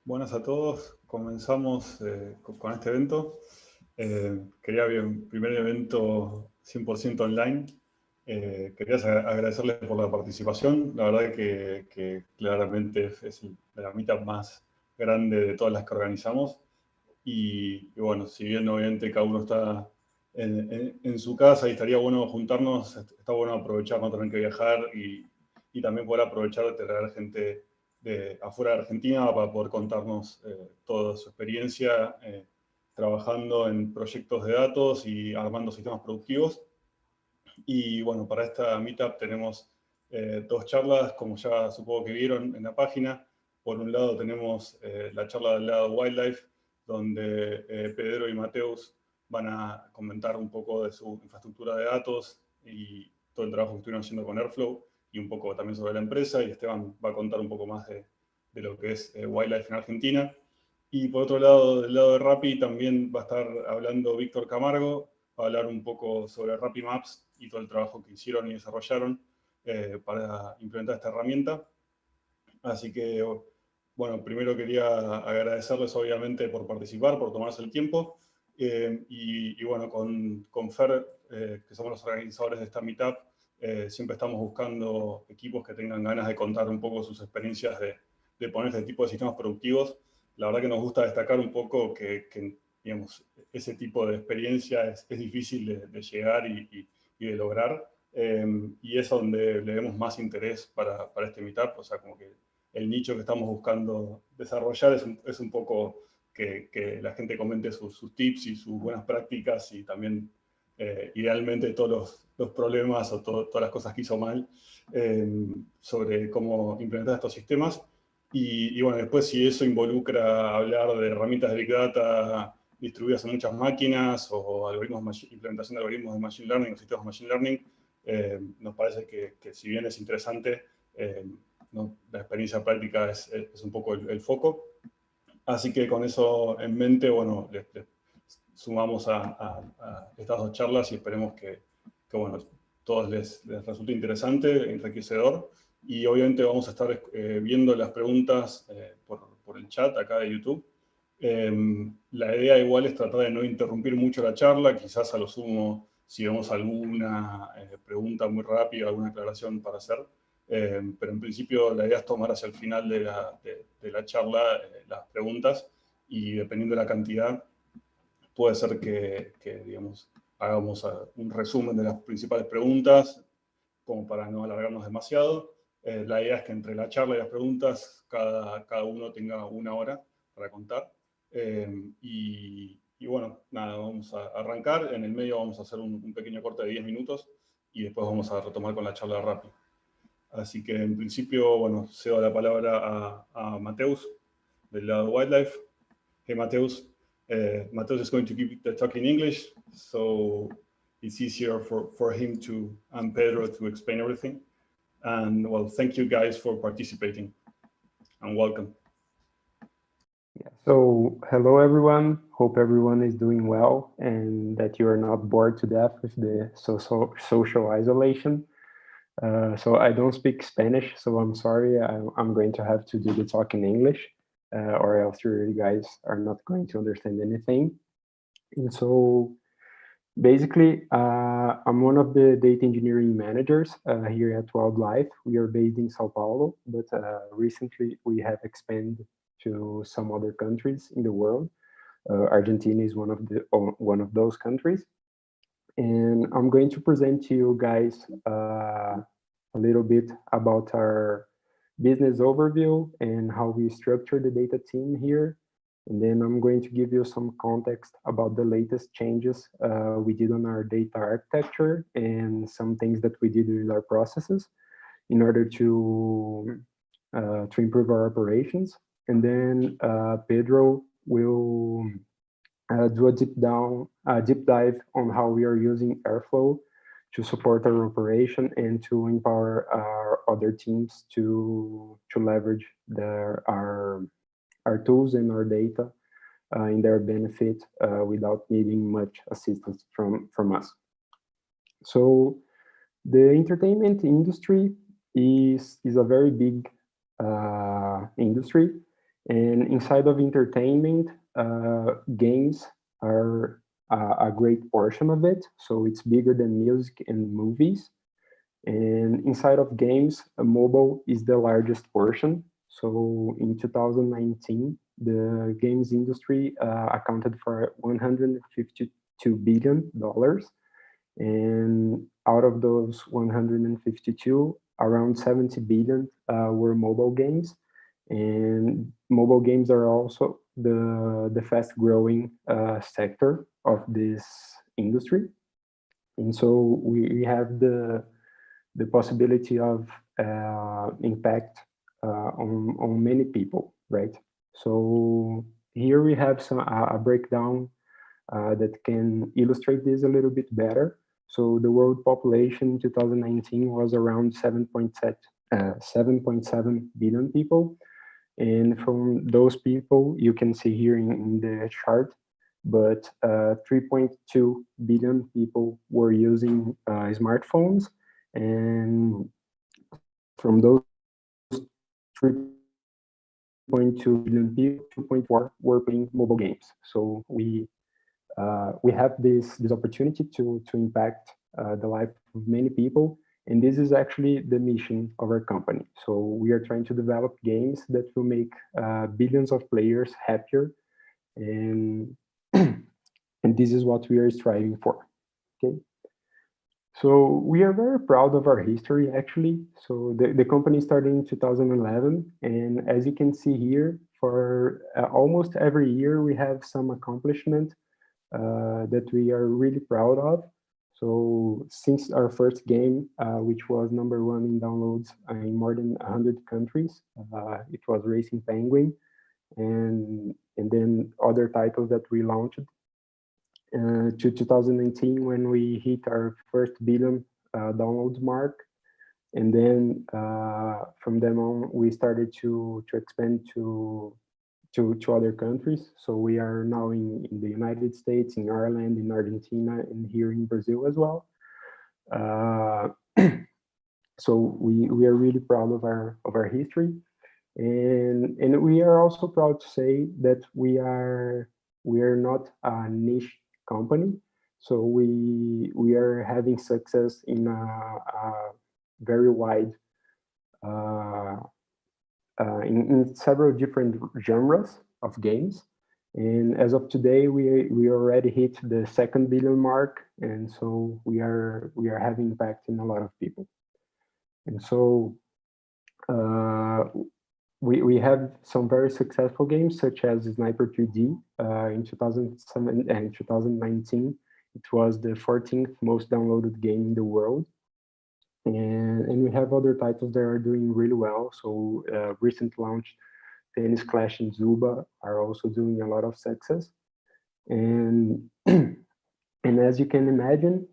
Buenas a todos. Comenzamos con este evento. Quería bien, primer evento 100% online. Quería agradecerles por la participación. La verdad que claramente es la Meetup más grande de todas las que organizamos. Y bueno, si bien obviamente cada uno está en su casa y estaría bueno juntarnos, está bueno aprovechar, no tener que viajar y también poder aprovechar de traer gente de afuera de Argentina para poder contarnos toda su experiencia trabajando en proyectos de datos y armando sistemas productivos. Y bueno, para esta Meetup tenemos dos charlas, como ya supongo que vieron en la página. Por un lado tenemos la charla del lado Wildlife, donde Pedro y Mateus van a comentar un poco de su infraestructura de datos y todo el trabajo que estuvieron haciendo con Airflow y un poco también sobre la empresa. Y Esteban va a contar un poco más de lo que es Wildlife en Argentina. Y por otro lado, del lado de Rappi, también va a estar hablando Víctor Camargo, va a hablar un poco sobre Rappi Maps y todo el trabajo que hicieron y desarrollaron para implementar esta herramienta. Así que, bueno, primero quería agradecerles obviamente por participar, por tomarse el tiempo. Y bueno, con Fer, que somos los organizadores de esta Meetup, siempre estamos buscando equipos que tengan ganas de contar un poco sus experiencias de poner este tipo de sistemas productivos. La verdad que nos gusta destacar un poco que digamos, ese tipo de experiencia es difícil de llegar y de lograr. Y es donde le demos más interés para este Meetup, o sea, como que el nicho que estamos buscando desarrollar es un poco que la gente comente sus tips y sus buenas prácticas y también idealmente todos los problemas o todas las cosas que hizo mal sobre cómo implementar estos sistemas. Y bueno, después si eso involucra hablar de herramientas de Big Data distribuidas en muchas máquinas o implementación de algoritmos de Machine Learning o sistemas de Machine Learning, nos parece que si bien es interesante, ¿no? La experiencia práctica es un poco el foco. Así que con eso en mente, bueno, les sumamos a estas dos charlas y esperemos bueno, todos les resulte interesante, enriquecedor. Y obviamente vamos a estar viendo las preguntas por el chat acá de YouTube. La idea igual es tratar de no interrumpir mucho la charla, quizás a lo sumo, si vemos alguna pregunta muy rápida, alguna aclaración para hacer, pero en principio la idea es tomar hacia el final de la charla las preguntas y dependiendo de la cantidad, puede ser digamos, hagamos un resumen de las principales preguntas, como para no alargarnos demasiado. La idea es que entre la charla y las preguntas, cada uno tenga una hora para contar. Y bueno, nada, vamos a arrancar. En el medio vamos a hacer un pequeño corte de 10 minutos y después vamos a retomar con la charla rápida. Así que en principio, bueno, cedo la palabra a Mateus, del lado Wildlife. Hey, Mateus. Mateus is going to give the talk in English, so it's easier for him and Pedro to explain everything. And well, thank you guys for participating and welcome. Yeah. So hello everyone, hope everyone is doing well and that you are not bored to death with the social isolation. So I don't speak Spanish, so I'm sorry, I'm going to have to do the talk in English or else you guys are not going to understand anything. And so basically, I'm one of the data engineering managers here at Wildlife. We are based in Sao Paulo, but recently we have expanded to some other countries in the world. Argentina is one of those countries. And I'm going to present to you guys a little bit about our business overview and how we structure the data team here. And then I'm going to give you some context about the latest changes we did on our data architecture and some things that we did with our processes in order to improve our operations. And then Pedro will do a deep dive on how we are using Airflow to support our operation and to empower our other teams to leverage our tools and our data in their benefit without needing much assistance from us. So the entertainment industry is a very big industry, And inside of entertainment, games are a great portion of it. So it's bigger than music and movies. And inside of games, mobile is the largest portion. So in 2019, the games industry accounted for $152 billion. And out of those 152, around 70 billion were mobile games. And mobile games are also the fast growing sector of this industry. And so we have the possibility of impact on many people, right? So here we have a breakdown that can illustrate this a little bit better. So the world population in 2019 was around 7.7 billion people. And from those people, you can see here in the chart, but 3.2 billion people were using smartphones. And from those 3.2 billion people, 2.4 were playing mobile games. So we have this opportunity to impact the life of many people, and this is actually the mission of our company. So we are trying to develop games that will make billions of players happier, and and this is what we are striving for. Okay. So we are very proud of our history, actually. So the company started in 2011, and as you can see here, for almost every year we have some accomplishment that we are really proud of. So since our first game, which was #1 in downloads in more than 100 countries, it was Racing Penguin, and then other titles that we launched to 2019 when we hit our first billion downloads mark. And then from then on, we started to expand to other countries. So we are now in the United States, in Ireland, in Argentina, and here in Brazil as well. So we are really proud of our history, and we are also proud to say that we are not a niche company. So we are having success in a very wide in several different genres of games. And as of today, we already hit the 2nd billion mark, and so we are having impact in a lot of people. And so we have some very successful games such as Sniper 3D in 2007 and 2019. It was the 14th most downloaded game in the world. And we have other titles that are doing really well. So recent launch Tennis Clash and Zuba are also doing a lot of success. And and as you can imagine,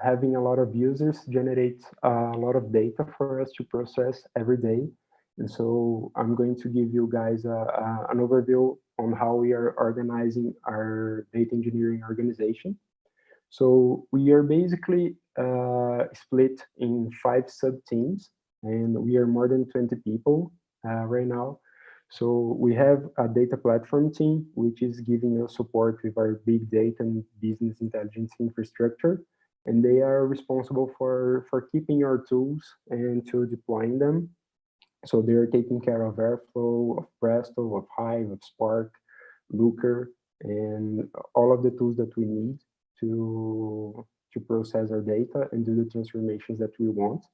having a lot of users generates a lot of data for us to process every day. And so I'm going to give you guys an overview on how we are organizing our data engineering organization. So we are basically split in 5 sub-teams, and we are more than 20 people right now. So we have a data platform team, which is giving us support with our big data and business intelligence infrastructure. And they are responsible for keeping our tools and to deploying them. So they are taking care of Airflow, of Presto, of Hive, of Spark, Looker, and all of the tools that we need to process our data and do the transformations that we want.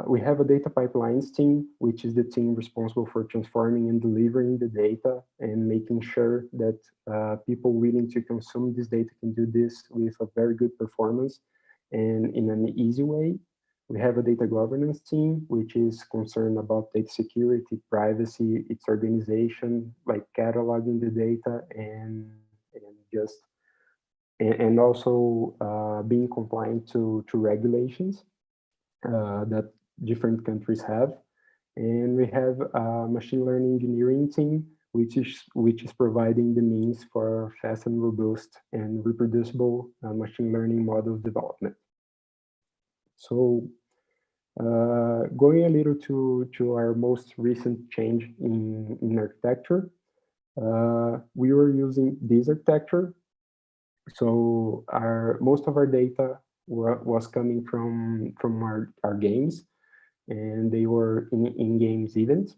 We have a data pipelines team, which is the team responsible for transforming and delivering the data and making sure that people willing to consume this data can do this with a very good performance and in an easy way. We have a data governance team, which is concerned about data security, privacy, its organization, like cataloging the data and also being compliant to regulations that different countries have. And we have a machine learning engineering team, which is providing the means for fast and robust and reproducible machine learning models development. So Going a little to our most recent change in architecture, we were using this architecture. So most of our data was coming from our games, and they were in games events.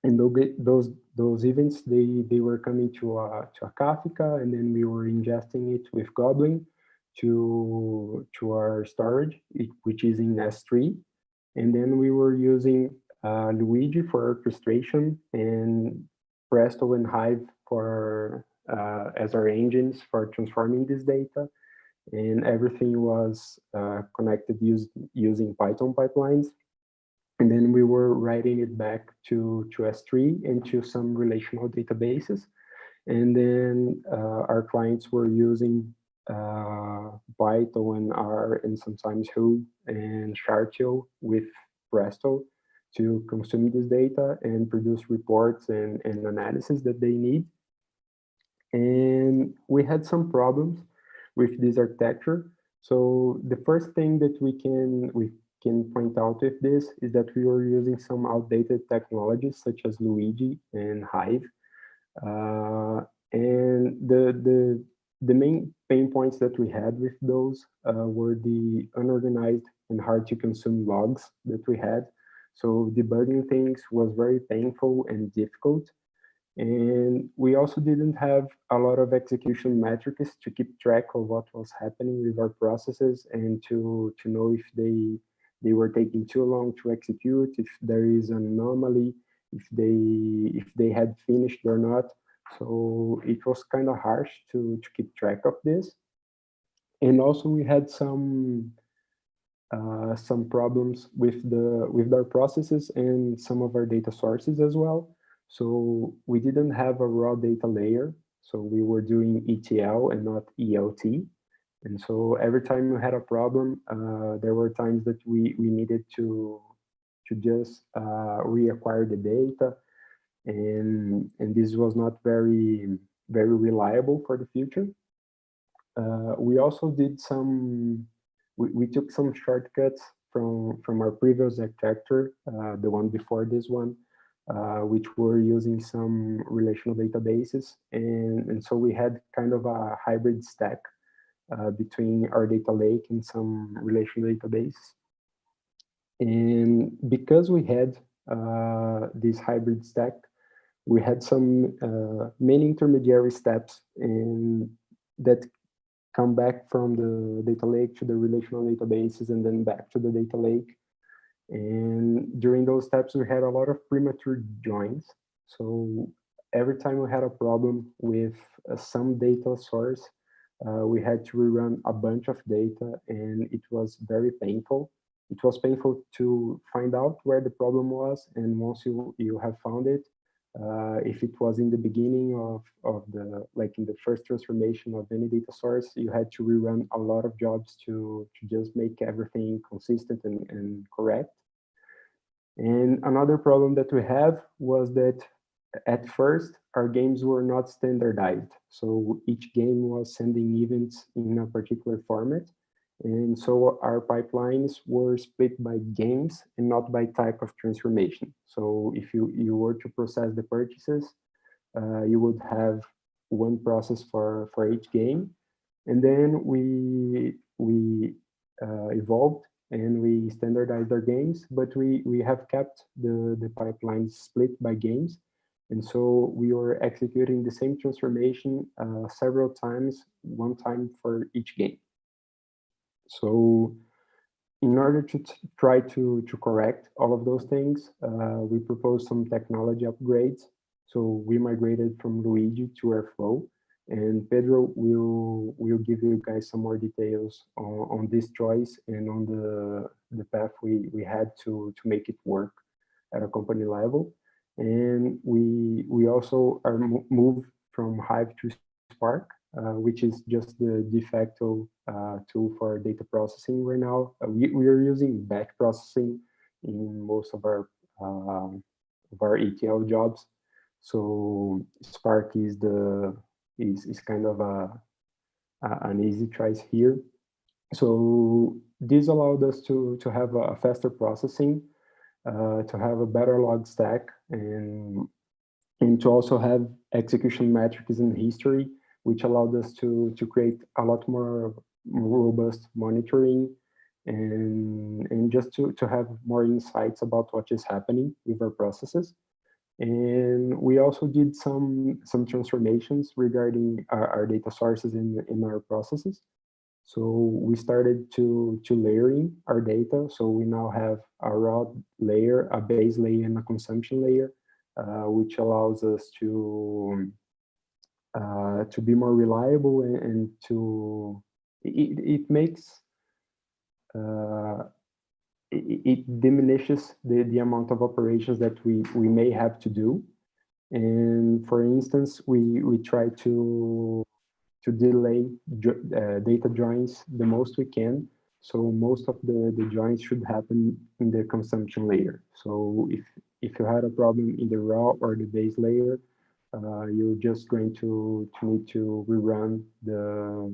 And those events, they were coming to a Kafka, and then we were ingesting it with Goblin to our storage, which is in S3. And then we were using Luigi for orchestration and Presto and Hive for as our engines for transforming this data. And everything was connected using Python pipelines. And then we were writing it back to S3 into some relational databases. And then our clients were using Python and R and sometimes Who and Chartio with Presto to consume this data and produce reports and analysis that they need. And we had some problems with this architecture. So the first thing that we can point out with this is that we were using some outdated technologies such as Luigi and Hive. And the main pain points that we had with those were the unorganized and hard to consume logs that we had. So debugging things was very painful and difficult. And we also didn't have a lot of execution metrics to keep track of what was happening with our processes and to know if they were taking too long to execute, if there is an anomaly, if they had finished or not. So it was kind of harsh to keep track of this. And also we had some problems with our processes and some of our data sources as well. So we didn't have a raw data layer. So we were doing ETL and not ELT. And so every time we had a problem, there were times that we needed to just reacquire the data. And this was not very reliable for the future. We also did we took some shortcuts from our previous architecture, the one before this one, which were using some relational databases. And so we had kind of a hybrid stack between our data lake and some relational database. And because we had this hybrid stack, we had some many intermediary steps and that come back from the data lake to the relational databases and then back to the data lake. And during those steps, we had a lot of premature joins. So every time we had a problem with some data source, we had to rerun a bunch of data, and it was very painful. It was painful to find out where the problem was, and once you have found it, if it was in the beginning of the, like in the first transformation of any data source, you had to rerun a lot of jobs to just make everything consistent and correct. And another problem that we have was that at first, our games were not standardized. So each game was sending events in a particular format. And so our pipelines were split by games and not by type of transformation. So if you were to process the purchases, you would have one process for each game. And then we evolved and we standardized our games, but we have kept the pipelines split by games. And so we were executing the same transformation several times, one time for each game. So in order to try to correct all of those things, we proposed some technology upgrades. So we migrated from Luigi to Airflow, and Pedro will give you guys some more details on this choice and on the path we had to make it work at a company level. And we also are moved from Hive to Spark, which is just the de facto tool for data processing right now. We are using batch processing in most of our ETL jobs. So Spark is kind of an easy choice here. So this allowed us to have a faster processing, to have a better log stack, and to also have execution metrics in history, which allowed us to create a lot more robust monitoring and just to have more insights about what is happening with our processes. And we also did some transformations regarding our data sources in our processes. So we started to layering our data. So we now have a raw layer, a base layer, and a consumption layer, which allows us to be more reliable and to it makes it diminishes the amount of operations that we may have to do. And for instance, we try to delay data joins the most we can. So most of the joins should happen in the consumption layer. So if you had a problem in the raw or the base layer, you're just going to need to rerun the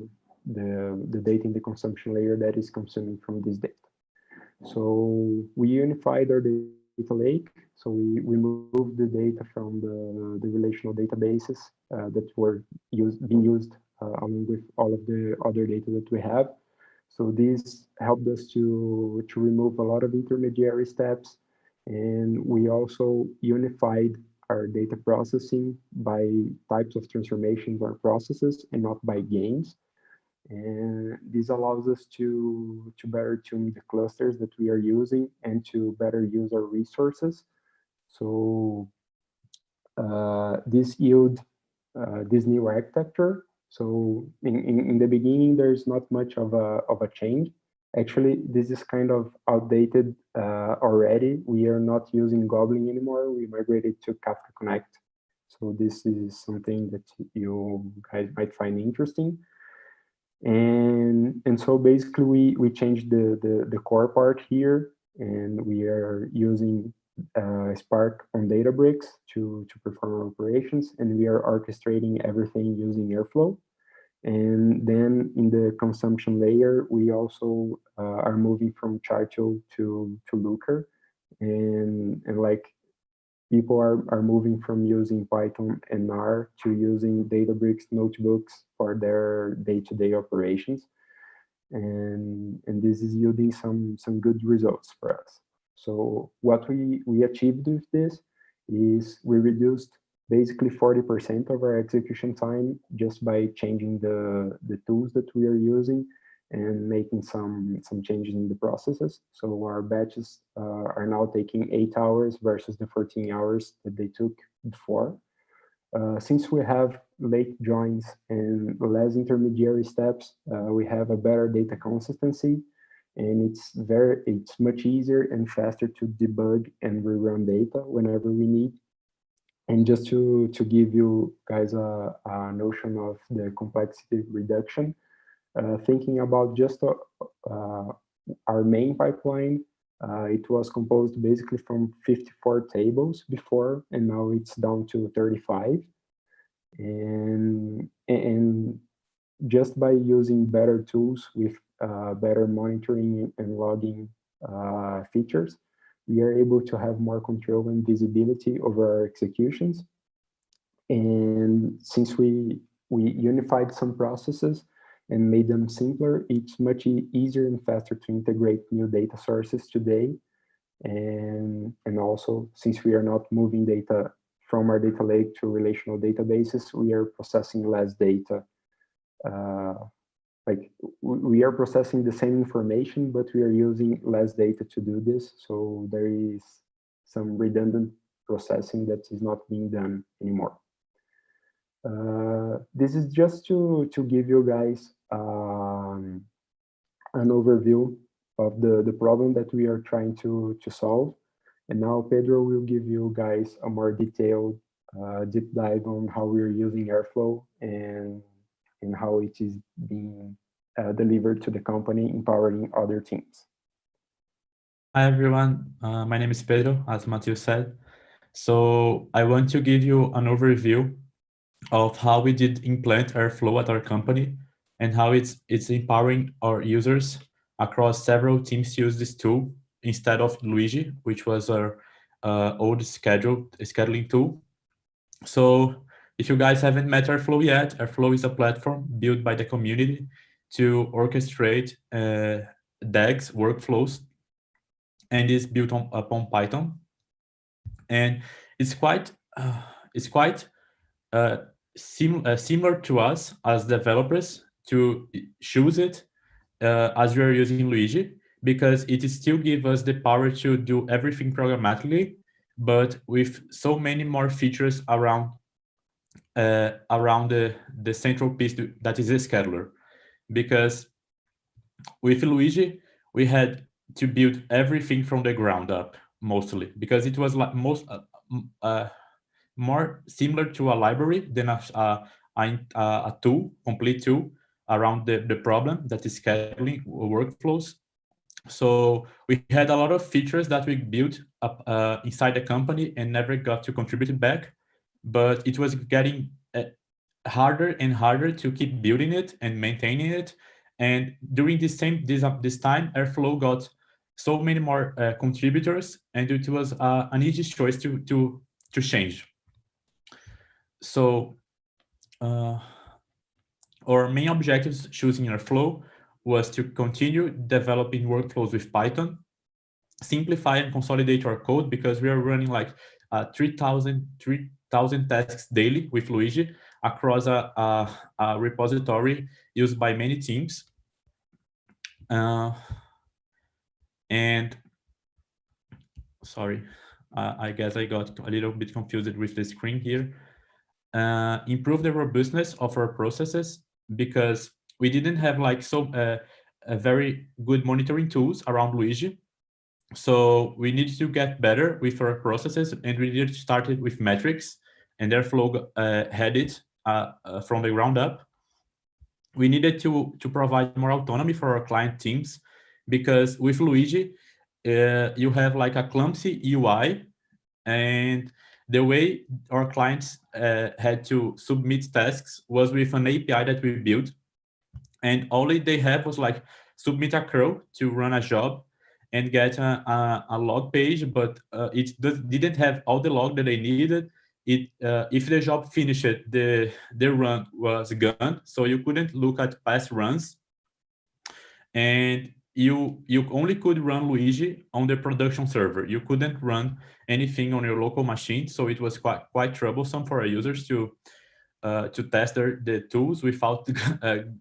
data in the consumption layer that is consuming from this data. So we unified our data lake. So we moved the data from the relational databases that were being used along with all of the other data that we have. So this helped us to remove a lot of intermediary steps. And we also unified our data processing by types of transformations or processes and not by games. And this allows us to better tune the clusters that we are using and to better use our resources. So this yield this new architecture. So in the beginning, there's not much of a change. Actually, this is kind of outdated already. We are not using Goblin anymore. We migrated to Kafka Connect. So this is something that you guys might find interesting. And so basically we changed the core part here, and we are using Spark on Databricks to perform operations, and we are orchestrating everything using Airflow. And then in the consumption layer, we also are moving from Chartio to Looker, and like people are moving from using Python and R to using Databricks notebooks for their day-to-day operations. And this is yielding some good results for us. So what we achieved with this is we reduced basically 40% of our execution time just by changing the tools that we are using and making some changes in the processes. So our batches are now taking 8 hours versus the 14 hours that they took before. Since we have late joins and less intermediary steps, we have a better data consistency, and it's much easier and faster to debug and rerun data whenever we need. And just to give you guys a notion of the complexity reduction, thinking about just our main pipeline, it was composed basically from 54 tables before, and now it's down to 35. And just by using better tools with better monitoring and logging features, we are able to have more control and visibility over our executions. And since we unified some processes and made them simpler, it's much easier and faster to integrate new data sources today. And also, since we are not moving data from our data lake to relational databases, we are processing less data. Like we are processing the same information, but we are using less data to do this. So there is some redundant processing that is not being done anymore. This is just to give you guys an overview of the problem that we are trying to solve. And now Pedro will give you guys a more detailed deep dive on how we're using Airflow and how it is being delivered to the company, empowering other teams. Hi, everyone. My name is Pedro, as Matthew said. So I want to give you an overview of how we did implement Airflow at our company and how it's empowering our users across several teams use this tool instead of Luigi, which was our old scheduling tool. So if you guys haven't met Airflow yet, Airflow is a platform built by the community to orchestrate DAGs workflows, and is built upon Python. And it's quite similar to us as developers to choose it as we are using Luigi, because it still gives us the power to do everything programmatically, but with so many more features around the central piece that is a scheduler. Because with Luigi, we had to build everything from the ground up, mostly, because it was like more similar to a library than a tool, complete tool around the problem that is scheduling workflows. So we had a lot of features that we built up inside the company and never got to contribute back, but it was getting harder and harder to keep building it and maintaining it. And during this time, Airflow got so many more contributors, and it was an easy choice to change. So our main objectives choosing Airflow was to continue developing workflows with Python, simplify and consolidate our code, because we are running like 3,000 tasks daily with Luigi across a repository used by many teams. And sorry, I guess I got a little bit confused with the screen here. Improve the robustness of our processes, because we didn't have like a very good monitoring tools around Luigi. So we needed to get better with our processes, and we needed to start it with metrics, and Airflow had it from the ground up. We needed to provide more autonomy for our client teams, because with Luigi, you have like a clumsy UI, and the way our clients had to submit tasks was with an API that we built, and all they had was like submit a curl to run a job and get a log page, but it didn't have all the log that they needed. If the job finished, the run was gone, so you couldn't look at past runs, and you only could run Luigi on the production server. You couldn't run anything on your local machine, so it was quite troublesome for our users to test the tools without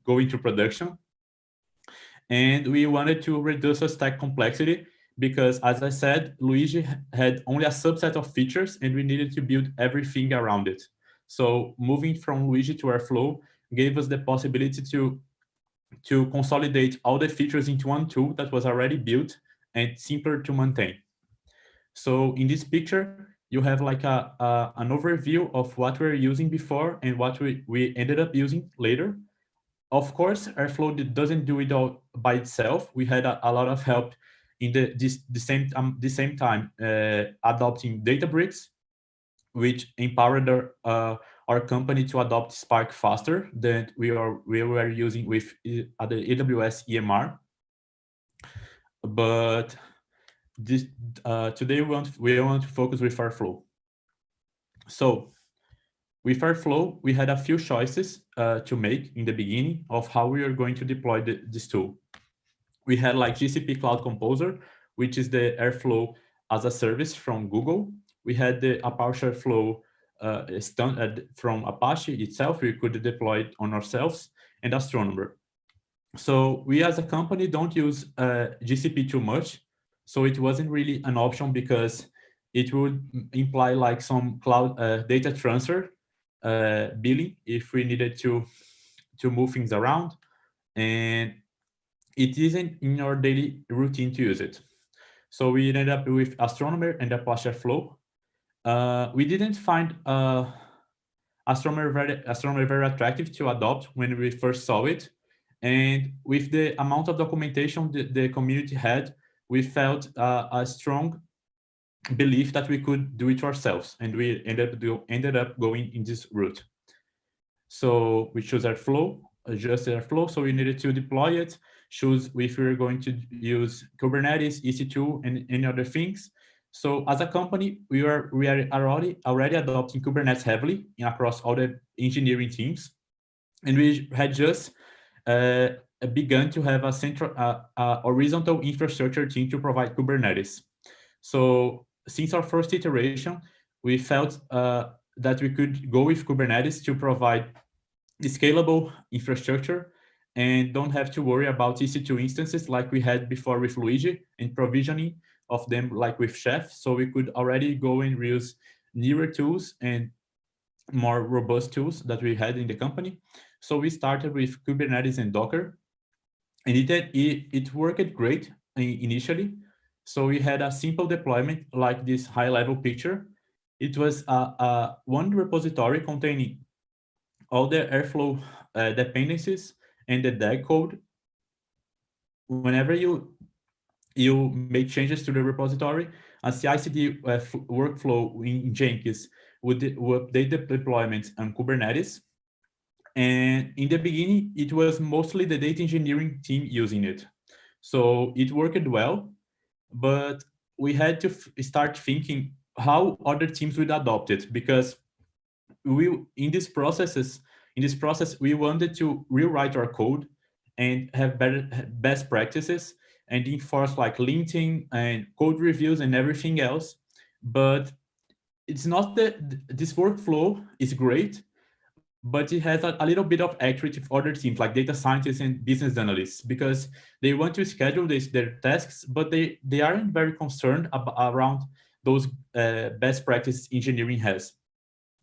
going to production. And we wanted to reduce the stack complexity, because, as I said, Luigi had only a subset of features, and we needed to build everything around it. So moving from Luigi to Airflow gave us the possibility to consolidate all the features into one tool that was already built and simpler to maintain. So in this picture, you have like an overview of what we're using before and what we ended up using later. Of course, Airflow doesn't do it all by itself. We had a lot of help in the same time adopting Databricks, which empowered our company to adopt Spark faster than we were using with the AWS EMR. But today we want to focus with Airflow. So with Airflow, we had a few choices to make in the beginning of how we are going to deploy this tool. We had like GCP Cloud Composer, which is the Airflow as a service from Google. We had the Apache Airflow from Apache itself. We could deploy it on ourselves, and Astronomer. So we as a company don't use GCP too much. So it wasn't really an option, because it would imply like some cloud data transfer billing if we needed to move things around, and it isn't in our daily routine to use it. So we ended up with Astronomer and Apache Airflow. We didn't find Astronomer very attractive to adopt when we first saw it, and with the amount of documentation the community had, we felt a strong belief that we could do it ourselves, and we ended up going in this route. So we chose Airflow, just Airflow. So we needed to deploy it, choose if we're going to use Kubernetes, EC2, and any other things. So as a company, we are already adopting Kubernetes heavily across all the engineering teams. And we had just begun to have a central horizontal infrastructure team to provide Kubernetes. So since our first iteration, we felt that we could go with Kubernetes to provide scalable infrastructure and don't have to worry about EC2 instances like we had before with Luigi and provisioning of them like with Chef. So we could already go and use newer tools and more robust tools that we had in the company. So we started with Kubernetes and Docker, and it worked great initially. So we had a simple deployment like this high-level picture. It was one repository containing all the Airflow dependencies and the DAG code. Whenever you make changes to the repository, a CI/CD workflow in Jenkins would update the deployment on Kubernetes. And in the beginning, it was mostly the data engineering team using it. So it worked well, but we had to start thinking how other teams would adopt it, because in this process, we wanted to rewrite our code and have best practices and enforce like linting and code reviews and everything else. But it's not that this workflow is great, but it has a little bit of accuracy with other teams like data scientists and business analysts, because they want to schedule their tasks, but they aren't very concerned around those best practices engineering has.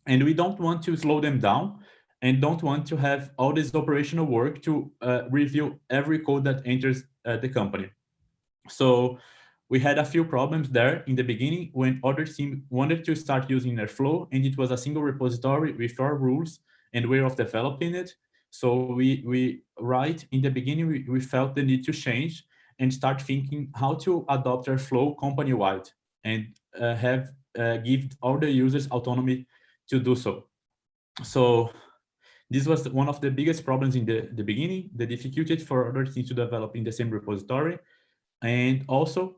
And we don't want to slow them down and don't want to have all this operational work to review every code that enters the company. So we had a few problems there in the beginning when other teams wanted to start using Airflow, and it was a single repository with our rules and way of developing it. So we right in the beginning, we felt the need to change and start thinking how to adopt Airflow company-wide and give all the users autonomy to do so. So this was one of the biggest problems in the beginning, the difficulty for other teams to develop in the same repository. And also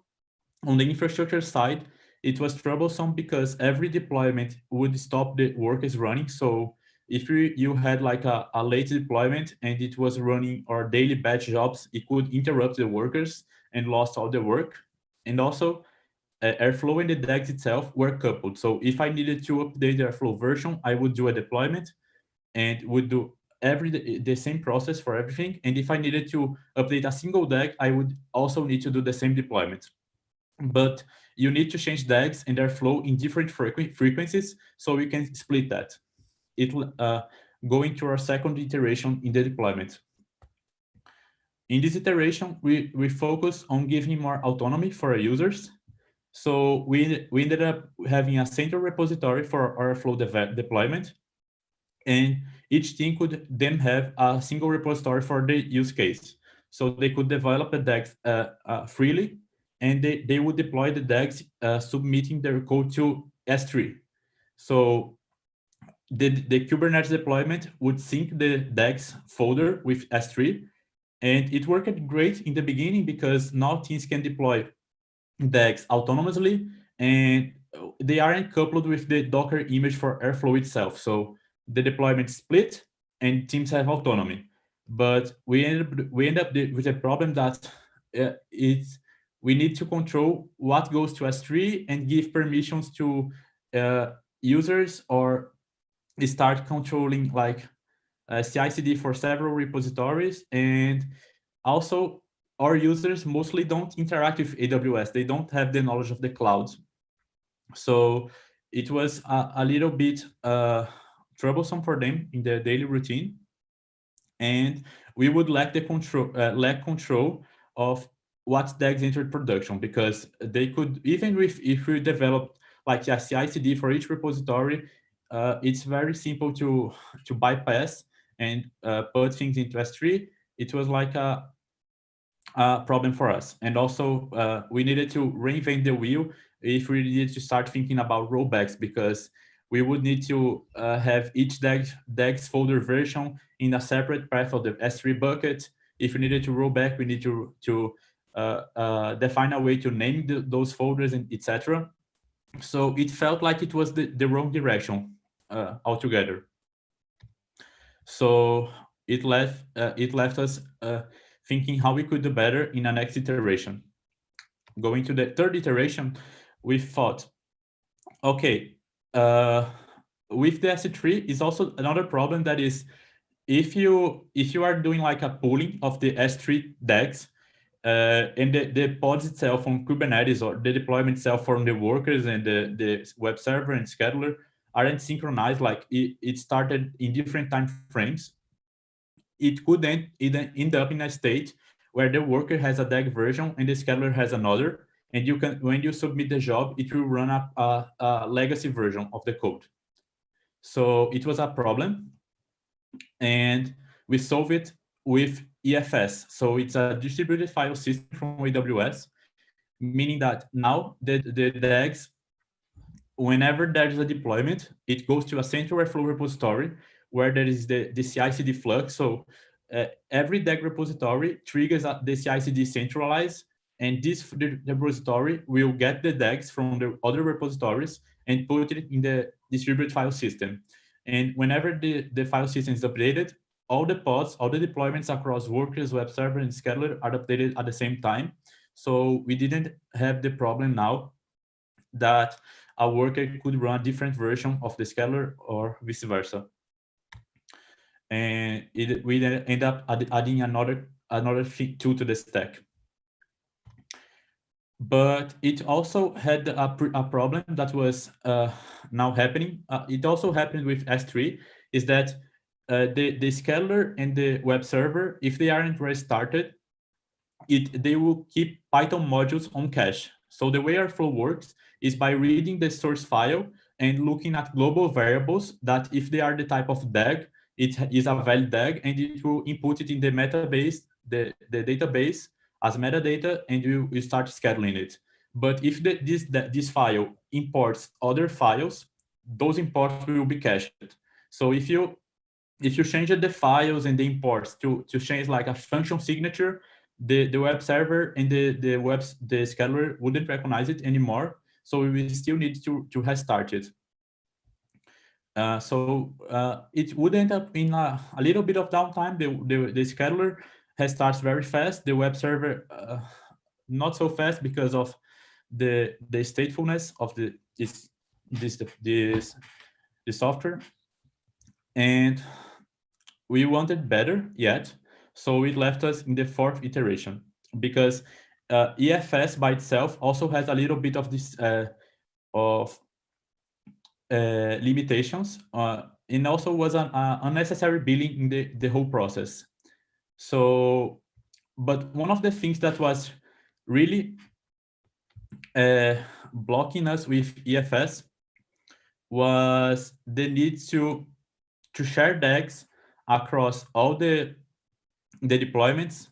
on the infrastructure side, it was troublesome because every deployment would stop the workers running. So if you had like a late deployment and it was running our daily batch jobs, it could interrupt the workers and lost all the work. And also Airflow and the DAGs itself were coupled. So if I needed to update the Airflow version, I would do a deployment and would do the same process for everything. And if I needed to update a single DAG, I would also need to do the same deployment. But you need to change DAGs and Airflow in different frequencies, so we can split that. It will go into our second iteration in the deployment. In this iteration, we focus on giving more autonomy for our users. So we ended up having a central repository for our Airflow deployment, and each team could then have a single repository for the use case. So they could develop the DAGs freely, and they would deploy the DAGs submitting their code to S3. So the Kubernetes deployment would sync the DAGs folder with S3, and it worked great in the beginning because now teams can deploy DAGs autonomously, and they aren't coupled with the Docker image for Airflow itself. So the deployment split and teams have autonomy. But we end up with a problem that we need to control what goes to S3 and give permissions to users, or start controlling like CI/CD for several repositories. And also our users mostly don't interact with AWS. They don't have the knowledge of the clouds. So it was a little bit troublesome for them in their daily routine. And we would lack control of what DAGs entered production, because they could, even if we developed like a CI/CD for each repository, it's very simple to bypass and put things into S3. It was like a problem for us. And also we needed to reinvent the wheel if we needed to start thinking about rollbacks, because we would need to have each DAGs folder version in a separate path of the S3 bucket. If we needed to roll back, we need to define a way to name those folders and etc. So it felt like it was the wrong direction altogether. So it left us thinking how we could do better in the next iteration. Going to the third iteration, we thought, okay, with the S3 is also another problem, that is, if you are doing like a pooling of the S3 DAGs, and the pods itself on Kubernetes, or the deployment itself from the workers and the web server and scheduler aren't synchronized, like it started in different time frames, it could end up in a state where the worker has a DAG version and the scheduler has another, and you can, when you submit the job, it will run a legacy version of the code. So it was a problem, and we solved it with EFS. So it's a distributed file system from AWS, meaning that now the DAGs, whenever there's a deployment, it goes to a central Airflow repository where there is the CI/CD flux. So every DAG repository triggers the CI/CD centralized, and the repository will get the DAGs from the other repositories and put it in the distributed file system. And whenever the file system is updated, all the pods, all the deployments across workers, web server, and scheduler are updated at the same time. So we didn't have the problem now that a worker could run a different version of the scheduler or vice versa. And we then end up adding another tool to the stack. But it also had a problem that was now happening. It also happened with S3, is that the scheduler and the web server, if they aren't restarted, they will keep Python modules on cache. So the way Airflow works is by reading the source file and looking at global variables that, if they are the type of DAG, it is a valid DAG, and it will input it in the database as metadata, and you start scheduling it. But if this file imports other files, those imports will be cached. So if you change the files and the imports to change like a function signature, the web server and the scheduler wouldn't recognize it anymore. So we still need to restart it. So it would end up in a little bit of downtime. The scheduler restarts very fast. The web server not so fast because of the statefulness of this software. And we wanted better yet, so it left us in the fourth iteration, because EFS by itself also has a little bit of this limitations, and also was an unnecessary billing in the whole process. So, but one of the things that was really blocking us with EFS was the need to share DAGs across all the deployments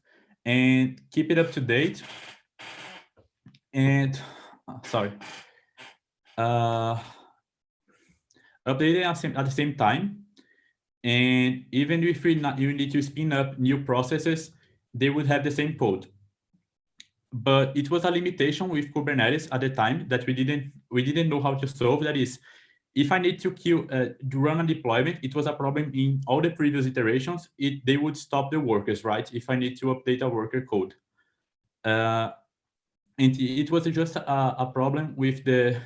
and keep it up to date. And updating at the same time. And even if you need to spin up new processes, they would have the same code. But it was a limitation with Kubernetes at the time that we didn't know how to solve. That is, if I need to run a deployment, it was a problem in all the previous iterations. They would stop the workers, right? If I need to update a worker code. And it was just a problem with the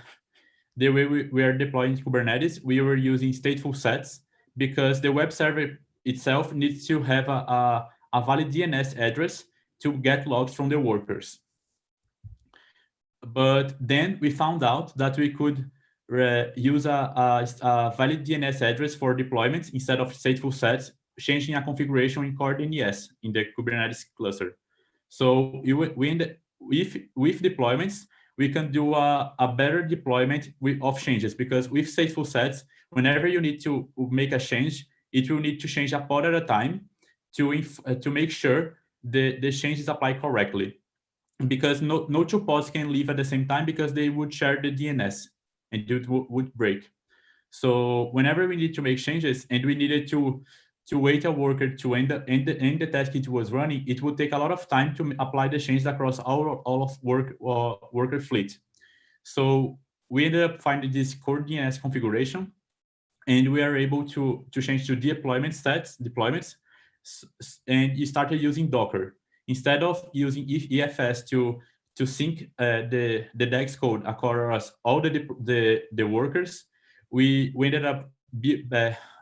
way we are deploying Kubernetes. We were using stateful sets because the web server itself needs to have a valid DNS address to get logs from the workers. But then we found out that we could use a valid DNS address for deployments instead of stateful sets, changing a configuration in core DNS in the Kubernetes cluster. So with deployments, we can do a better deployment of changes, because with stateful sets, whenever you need to make a change, it will need to change a pod at a time to make sure the changes apply correctly. Because no two pods can live at the same time, because they would share the DNS and it would break. So whenever we need to make changes and we needed to to wait a worker to end the task it was running, it would take a lot of time to apply the changes across all of worker fleet. So we ended up finding this core DNS configuration, and we are able to change to deployments, and you started using Docker. Instead of using EFS to sync the DAGs code across all the workers, we ended up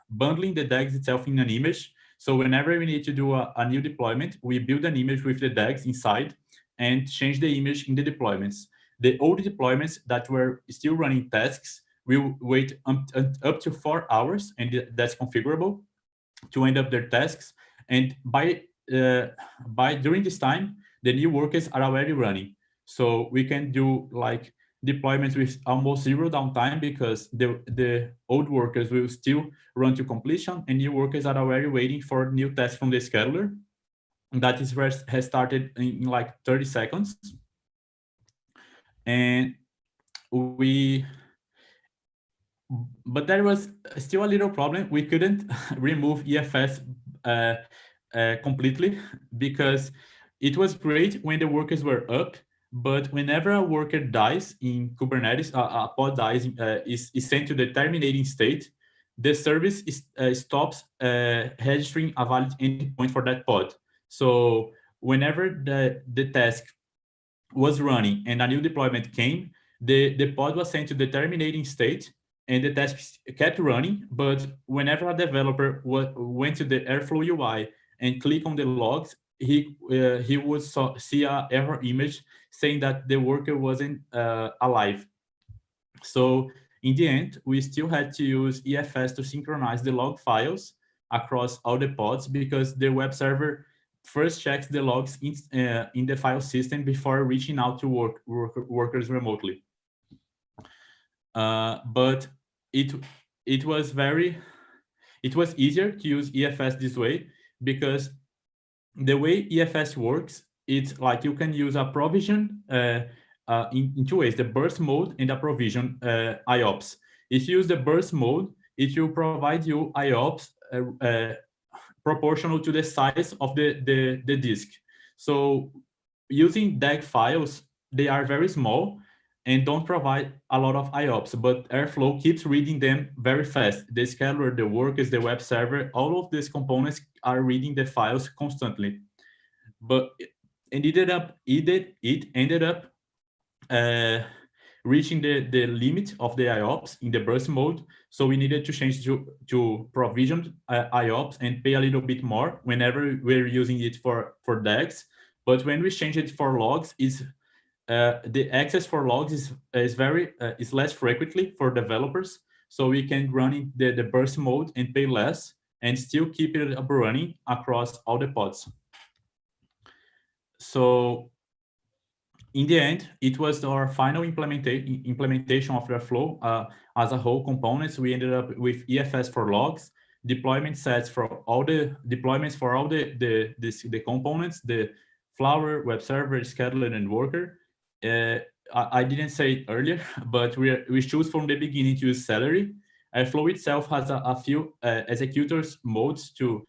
bundling the DAGs itself in an image. So whenever we need to do a new deployment, we build an image with the DAGs inside and change the image in the deployments. The old deployments that were still running tasks will wait up to 4 hours, and that's configurable to end up their tasks. And by during this time, the new workers are already running. So we can do like deployments with almost zero downtime, because the old workers will still run to completion, and new workers are already waiting for new tasks from the scheduler. That is where has started in like 30 seconds. And but there was still a little problem. We couldn't remove EFS completely, because it was great when the workers were up, but whenever a worker dies in Kubernetes, a pod dies, is sent to the terminating state, the service stops registering a valid endpoint for that pod. So whenever the task was running and a new deployment came, the pod was sent to the terminating state, and the task kept running. But whenever a developer went to the Airflow UI and click on the logs, he would see an error image saying that the worker wasn't alive. So in the end, we still had to use EFS to synchronize the log files across all the pods, because the web server first checks the logs in the file system before reaching out to workers remotely. But it was easier to use EFS this way, because the way EFS works, it's like you can use a provision in two ways: the burst mode and a provision IOPS. If you use the burst mode, it will provide you IOPS proportional to the size of the disk. So using DAG files, they are very small and don't provide a lot of IOPS, but Airflow keeps reading them very fast. The scheduler, the workers, the web server, all of these components are reading the files constantly. But it ended up reaching the limit of the IOPS in the burst mode. So we needed to change to provisioned IOPS and pay a little bit more whenever we're using it for DAGs. But when we change it for logs, the access for logs is less frequently for developers. So we can run in the burst mode and pay less and still keep it up running across all the pods. So in the end, it was our final implementation of Airflow as a whole components. We ended up with EFS for logs, deployment sets for all the deployments for all the components, the Flower, web server, scheduler, and worker. I didn't say it earlier, but we choose from the beginning to use Celery. Airflow itself has a few executors modes to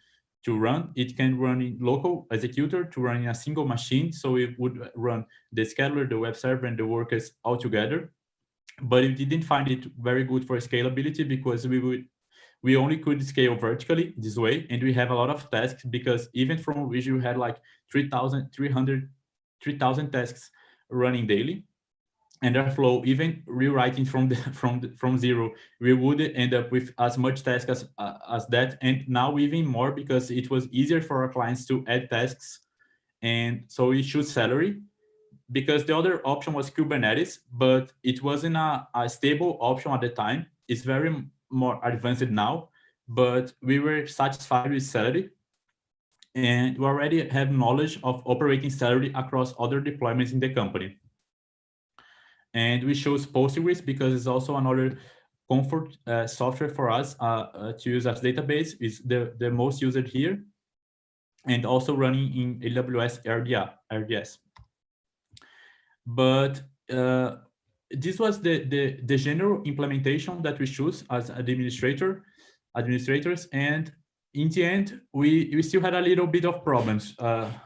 run. It can run in local executor to run in a single machine. So it would run the scheduler, the web server, and the workers all together. But we didn't find it very good for scalability, because we only could scale vertically this way. And we have a lot of tasks, because even from which you had like 3,000 tasks running daily. And Airflow, even rewriting from zero, we would end up with as much task as that, and now even more, because it was easier for our clients to add tasks. And so we choose Celery, because the other option was Kubernetes, but it wasn't a stable option at the time. It's very more advanced now, but we were satisfied with Celery. And we already have knowledge of operating Celery across other deployments in the company. And we chose Postgres because it's also another comfort software for us to use as database. Is the most used here, and also running in AWS RDS. But this was the general implementation that we choose as administrators. And in the end, we still had a little bit of problems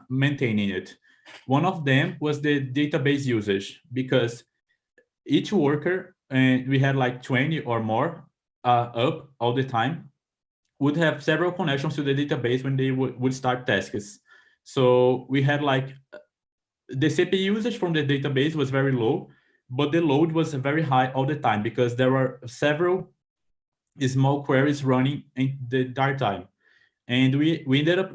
maintaining it. One of them was the database usage, because each worker, and we had like 20 or more up all the time, would have several connections to the database when they would start tasks. So we had like the CPU usage from the database was very low, but the load was very high all the time because there were several small queries running in the entire time. And we ended up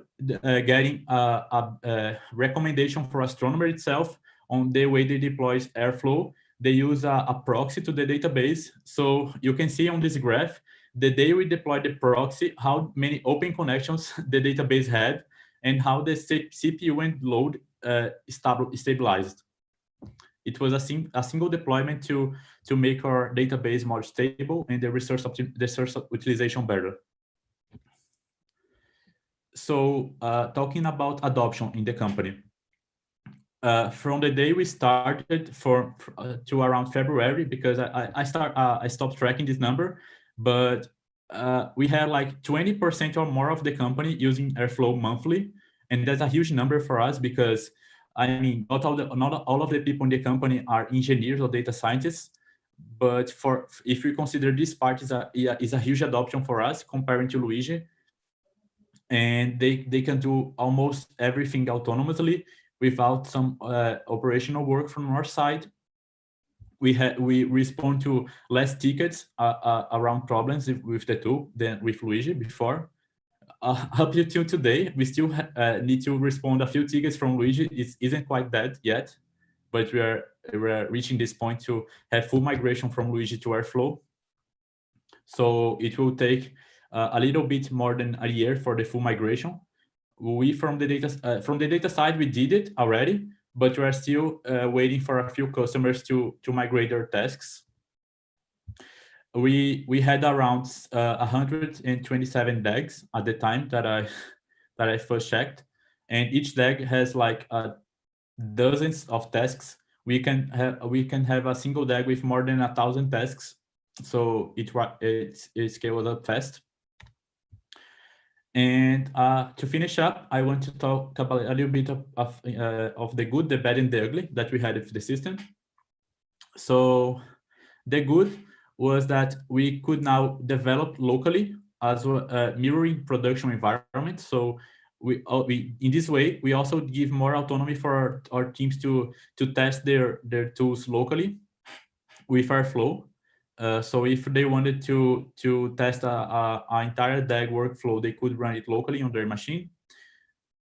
getting a recommendation for Astronomer itself on the way they deploys Airflow. They use a proxy to the database. So you can see on this graph, the day we deployed the proxy, how many open connections the database had, and how the CPU and load stabilized. It was a single deployment to make our database more stable and the resource utilization better. So talking about adoption in the company. From the day we started to around February, because I stopped tracking this number, but we had like 20% or more of the company using Airflow monthly, and that's a huge number for us because I mean not all of the people in the company are engineers or data scientists, but if we consider this part is a huge adoption for us comparing to Luigi, and they can do almost everything autonomously without some operational work from our side. We respond to less tickets around problems with the tool than with Luigi before. Up till today, we still need to respond a few tickets from Luigi. It isn't quite that yet, but we're reaching this point to have full migration from Luigi to Airflow. So it will take a little bit more than a year for the full migration. We from the data side, we did it already, but we are still waiting for a few customers to migrate their tasks. We had around 127 DAGs at the time that I first checked, and each DAG has like dozens of tasks. We can have a single DAG with more than 1,000 tasks, so it scales up fast. And to finish up, I want to talk about a little bit of the good, the bad, and the ugly that we had with the system. So the good was that we could now develop locally as well, mirroring production environment. So we in this way we also give more autonomy for our teams to test their tools locally with Airflow. So if they wanted to test an entire DAG workflow, they could run it locally on their machine.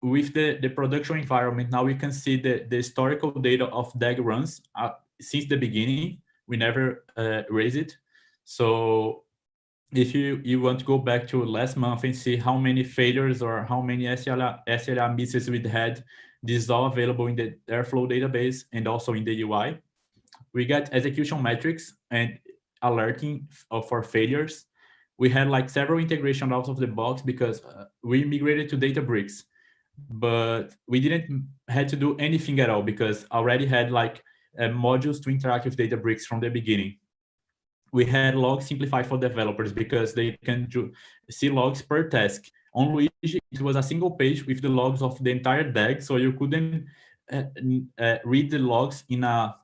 With the production environment, now we can see the historical data of DAG runs since the beginning. We never raise it. So if you want to go back to last month and see how many failures or how many SLA misses we had, this is all available in the Airflow database and also in the UI. We got execution metrics and alerting for failures. We had like several integration out of the box because we migrated to Databricks, but we didn't had to do anything at all because already had like modules to interact with Databricks from the beginning. We had logs simplified for developers because they can see logs per task. On Luigi, it was a single page with the logs of the entire DAG, so you couldn't read the logs in a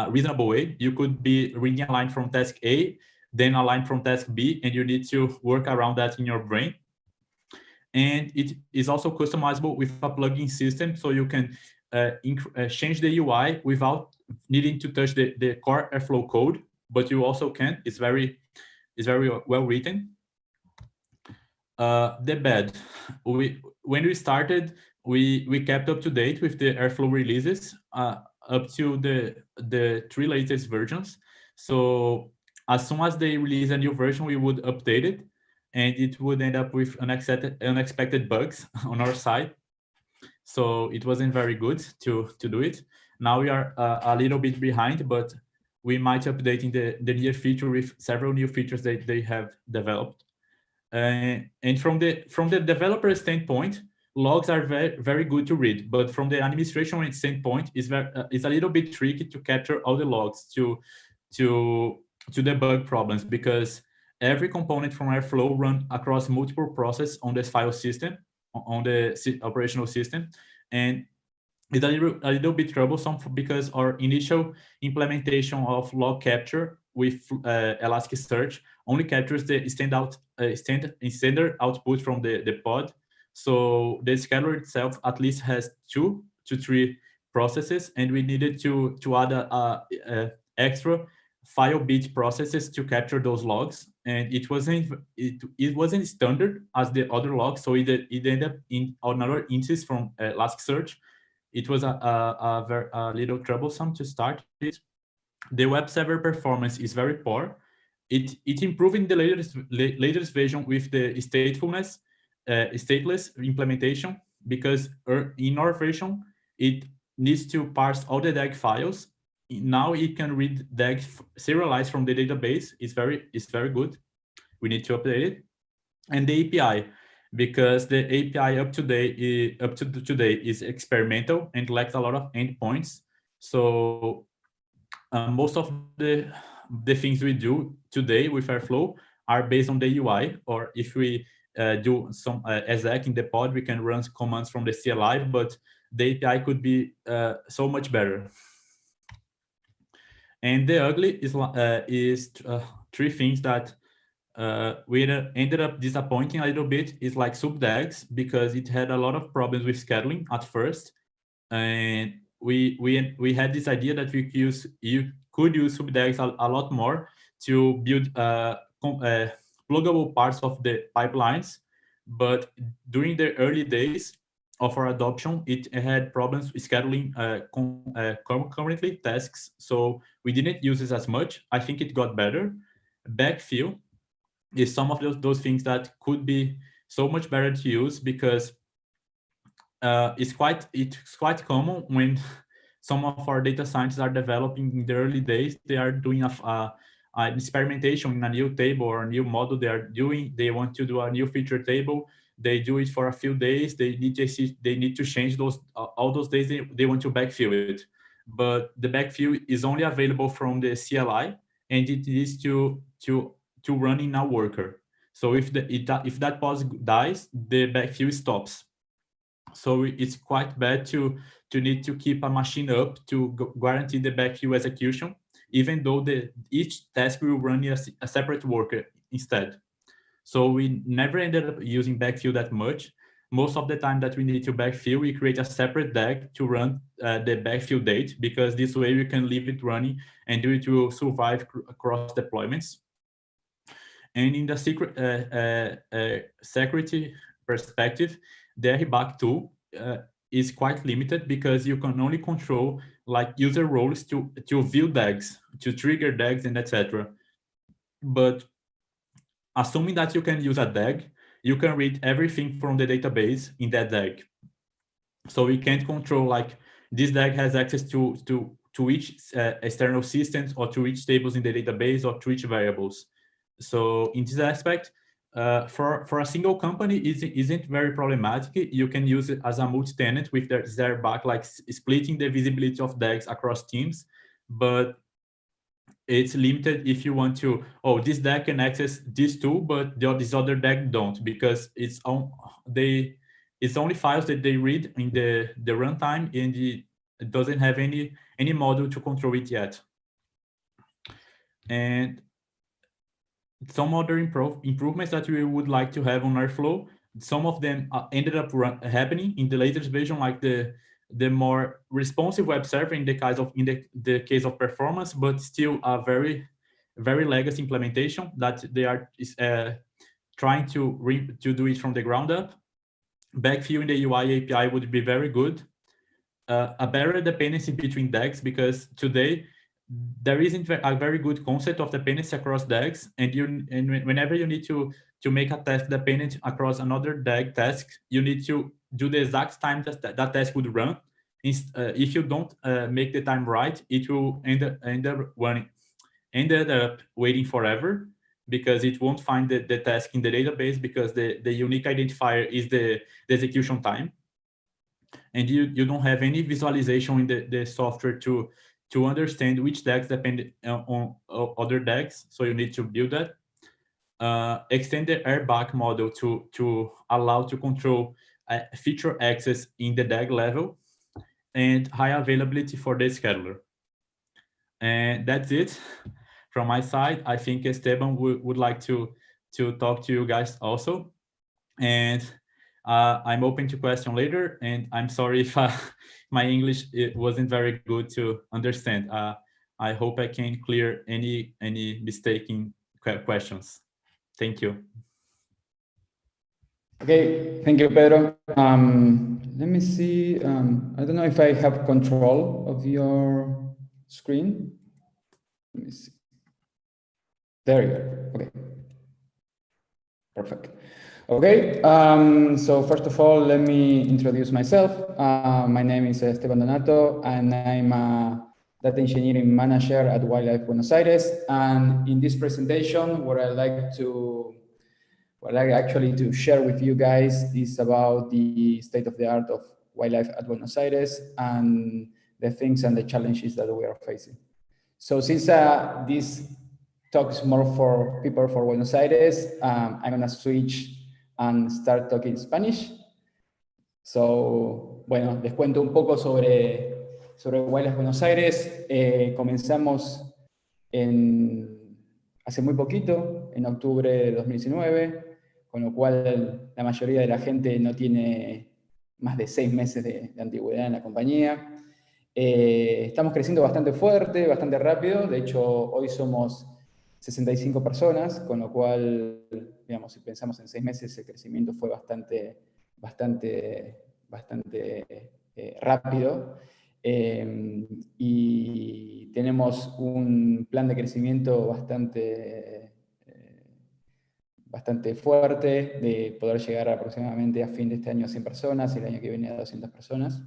reasonable way. You could be reading a line from task A, then a line from task B, and you need to work around that in your brain. And it is also customizable with a plugin system, so you can change the UI without needing to touch the core Airflow code, but you also can. It's very well written. The bad, when we started, we kept up to date with the Airflow releases up to the 3 latest versions. So as soon as they release a new version, we would update it, and it would end up with unexpected bugs on our side. So it wasn't very good to do it. Now we are a little bit behind, but we might update in the near future with several new features that they have developed. And from the developer standpoint, logs are very good to read, but from the administration standpoint, it's a little bit tricky to capture all the logs to debug problems, because every component from Airflow run across multiple processes on this file system, on the operational system. And it's a little bit troublesome because our initial implementation of log capture with Elasticsearch only captures the standard output from the pod. So the scheduler itself at least has 2 to 3 processes, and we needed to add a extra file bit processes to capture those logs, and it wasn't standard as the other logs, so it ended up in another instance from Elasticsearch. It was a little troublesome to start it. The web server performance is very poor. It improved in the latest version with the stateless implementation, because in our version it needs to parse all the DAG files. Now it can read DAG serialized from the database. It's very good. We need to update it. And the API, because the API up to today is experimental and lacks a lot of endpoints. So most of the things we do today with Airflow are based on the UI, or if we do some exec in the pod, we can run commands from the CLI, but the API could be so much better. And the ugly is 3 things that we ended up disappointing a little bit. Is like subdags, because it had a lot of problems with scheduling at first, and we had this idea that you could use subdags a lot more to build pluggable parts of the pipelines. But during the early days of our adoption, it had problems with scheduling concurrently tasks, so we didn't use it as much. I think it got better. Backfill is some of those things that could be so much better to use, because it's quite common when some of our data scientists are developing in the early days. They are doing an experimentation in a new table or a new model they want to do a new feature table. They do it for a few days. They need to change those all those days. They want to backfill it, but the backfill is only available from the CLI, and it needs to run in a worker. So if that pod dies, the backfill stops. So it's quite bad to need to keep a machine up to guarantee the backfill execution, even though each task will run a separate worker instead. So we never ended up using backfill that much. Most of the time that we need to backfill, we create a separate DAG to run the backfill date, because this way we can leave it running and it will survive across deployments. And in the security perspective, the RBAC tool is quite limited, because you can only control like user roles to view DAGs, to trigger DAGs, and etc. But assuming that you can use a DAG, you can read everything from the database in that DAG. So we can't control like this DAG has access to each external systems, or to each tables in the database, or to each variables. So in this aspect, for a single company, isn't very problematic. You can use it as a multi-tenant with their RBAC, like splitting the visibility of DAGs across teams, but it's limited if you want to, this DAG can access this tool, but this other DAG don't, because it's only files that they read in the runtime, and it doesn't have any model to control it yet. And some other improvements that we would like to have on Airflow, some of them ended up happening in the latest version, like the more responsive web server in the case of performance, but still a very, very legacy implementation that they are trying to do it from the ground up. Backfill in the UI API would be very good. A better dependency between DAGs, because today there isn't a very good concept of dependency across DAGs, and whenever you need to make a task dependent across another DAG task, you need to do the exact time that task would run. If you don't make the time right, it will end up waiting forever, because it won't find the task in the database, because the unique identifier is the execution time, and you don't have any visualization in the software to understand which DAGs depend on other DAGs, so you need to build that. extend the airbag model to allow to control feature access in the DAG level, and high availability for the scheduler. And that's it from my side. I think Esteban would like to talk to you guys also. And I'm open to question later. And I'm sorry if my English wasn't very good to understand. I hope I can clear any mistaken questions. Thank you. Okay, thank you, Pedro. Let me see. I don't know if I have control of your screen. Let me see. There you go. Okay. Perfect. Okay, so first of all, let me introduce myself. My name is Esteban Donato, and I'm a data engineering manager at Wildlife Buenos Aires. And in this presentation, what I'd like actually to share with you guys is about the state of the art of wildlife at Buenos Aires and the things and the challenges that we are facing. So since this talk is more for people for Buenos Aires, I'm gonna switch and start talking Spanish. So, bueno, les cuento un poco sobre Wildlife Buenos Aires. Comenzamos hace muy poquito, en octubre de 2019, con lo cual la mayoría de la gente no tiene más de 6 meses de antigüedad en la compañía. Estamos creciendo bastante fuerte, bastante rápido. De hecho, hoy somos 65 personas, con lo cual, digamos, si pensamos en 6 meses, el crecimiento fue bastante rápido. Y tenemos un plan de crecimiento bastante fuerte, de poder llegar aproximadamente a fin de este año a 100 personas y el año que viene a 200 personas.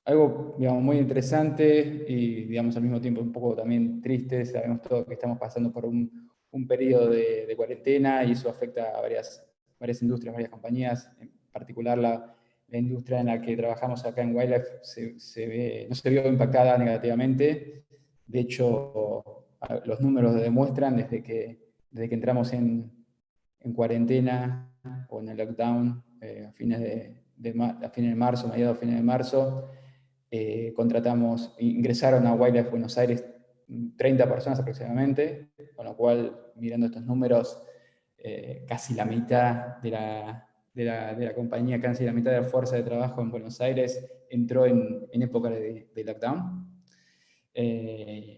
Algo, digamos, muy interesante y, digamos, al mismo tiempo un poco también triste. Sabemos todos que estamos pasando por un periodo de cuarentena y eso afecta a varias industrias, varias compañías. En particular, la industria en la que trabajamos acá en Wildlife no se vio impactada negativamente. De hecho, los números lo demuestran. Desde que entramos en cuarentena o en el lockdown a fines de marzo, mediados fines de marzo, ingresaron a Wildlife Buenos Aires 30 personas aproximadamente, con lo cual, mirando estos números, casi la mitad de la compañía, casi la mitad de la fuerza de trabajo en Buenos Aires entró en época de lockdown.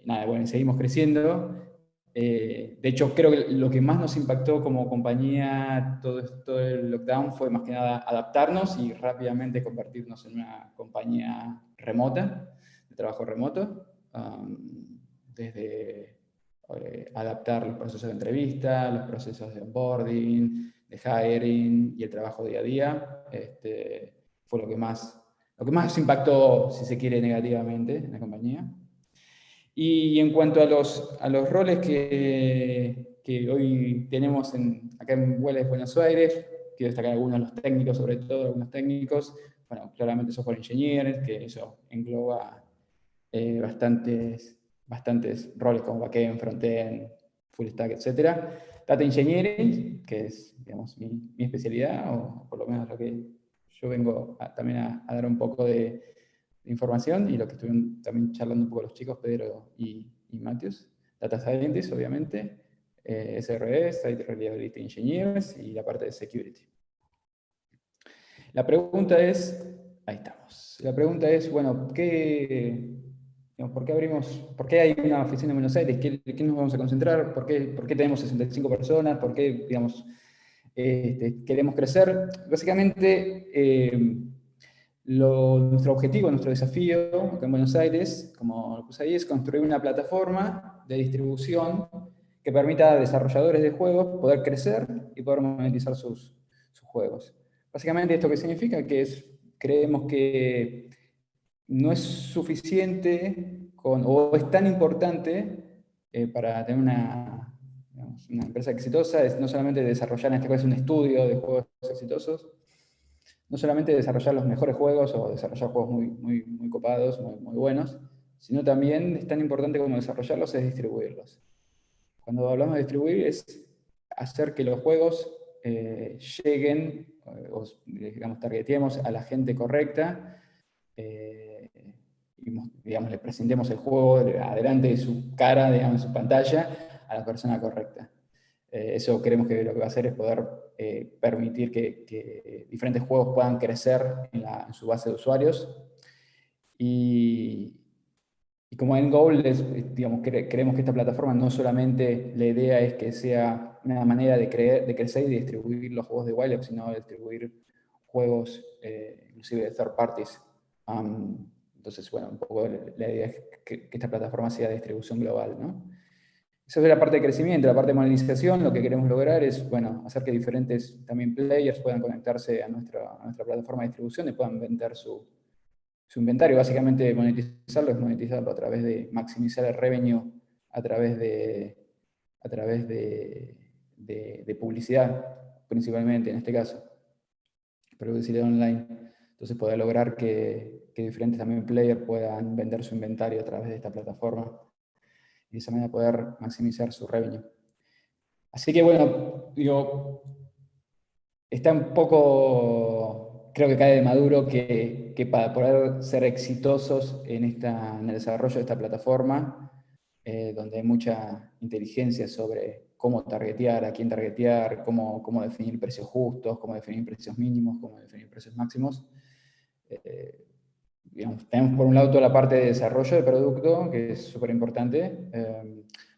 Nada, bueno, seguimos creciendo. De hecho, creo que lo que más nos impactó como compañía todo el lockdown fue más que nada adaptarnos y rápidamente convertirnos en una compañía remota, de trabajo remoto, desde adaptar los procesos de entrevista, los procesos de onboarding, de hiring y el trabajo día a día. Fue lo que más nos impactó, si se quiere, negativamente en la compañía. Y en cuanto a los roles que hoy tenemos acá en Wildlife Buenos Aires, quiero destacar algunos de los técnicos, sobre todo algunos técnicos. Bueno, claramente software engineers, que eso engloba bastantes roles como backend, frontend, full stack, etc. Data engineering, que es, digamos, mi especialidad, o por lo menos lo que yo vengo también a dar un poco de información, y lo que estuvieron también charlando un poco los chicos, Pedro y Matthews. Data Scientists, obviamente, SRE, Site Reliability Engineers, y la parte de Security. La pregunta es, ahí estamos. La pregunta es, bueno, ¿por qué hay una oficina en Buenos Aires? ¿Qué nos vamos a concentrar? ¿Por qué tenemos 65 personas? ¿Por qué, digamos, queremos crecer? Básicamente, nuestro objetivo, nuestro desafío acá en Buenos Aires, como lo puse ahí, es construir una plataforma de distribución que permita a desarrolladores de juegos poder crecer y poder monetizar sus juegos. Básicamente, ¿esto qué significa? Creemos que no es suficiente o es tan importante para tener una empresa exitosa, es no solamente desarrollar, en este caso, un estudio de juegos exitosos, no solamente desarrollar los mejores juegos o desarrollar juegos muy copados, muy buenos, sino también es tan importante como desarrollarlos es distribuirlos. Cuando hablamos de distribuir es hacer que los juegos lleguen, o digamos, targetemos a la gente correcta, y digamos, le presentemos el juego adelante de su cara, digamos, de su pantalla, a la persona correcta. Eso creemos que lo que va a hacer es poder permitir que diferentes juegos puedan crecer en su base de usuarios. Y como end goal, digamos, creemos que esta plataforma no solamente la idea es que sea una manera de crecer y distribuir los juegos de Wild, sino de distribuir juegos inclusive de third parties. Entonces, bueno, un poco la idea es que esta plataforma sea de distribución global, ¿no? Esa es la parte de crecimiento. La parte de monetización, lo que queremos lograr es, bueno, hacer que diferentes también players puedan conectarse a nuestra plataforma de distribución y puedan vender su inventario. Básicamente monetizarlo es monetizarlo a través de maximizar el revenue a través de publicidad, principalmente en este caso, publicidad online. Entonces poder lograr que diferentes también players puedan vender su inventario a través de esta plataforma y de esa manera poder maximizar su revenue. Así que bueno, digo, está un poco, creo que cae de maduro que para poder ser exitosos en el desarrollo de esta plataforma, donde hay mucha inteligencia sobre cómo targetear, a quién targetear, cómo definir precios justos, cómo definir precios mínimos, cómo definir precios máximos. Digamos, tenemos por un lado toda la parte de desarrollo de producto, que es súper importante,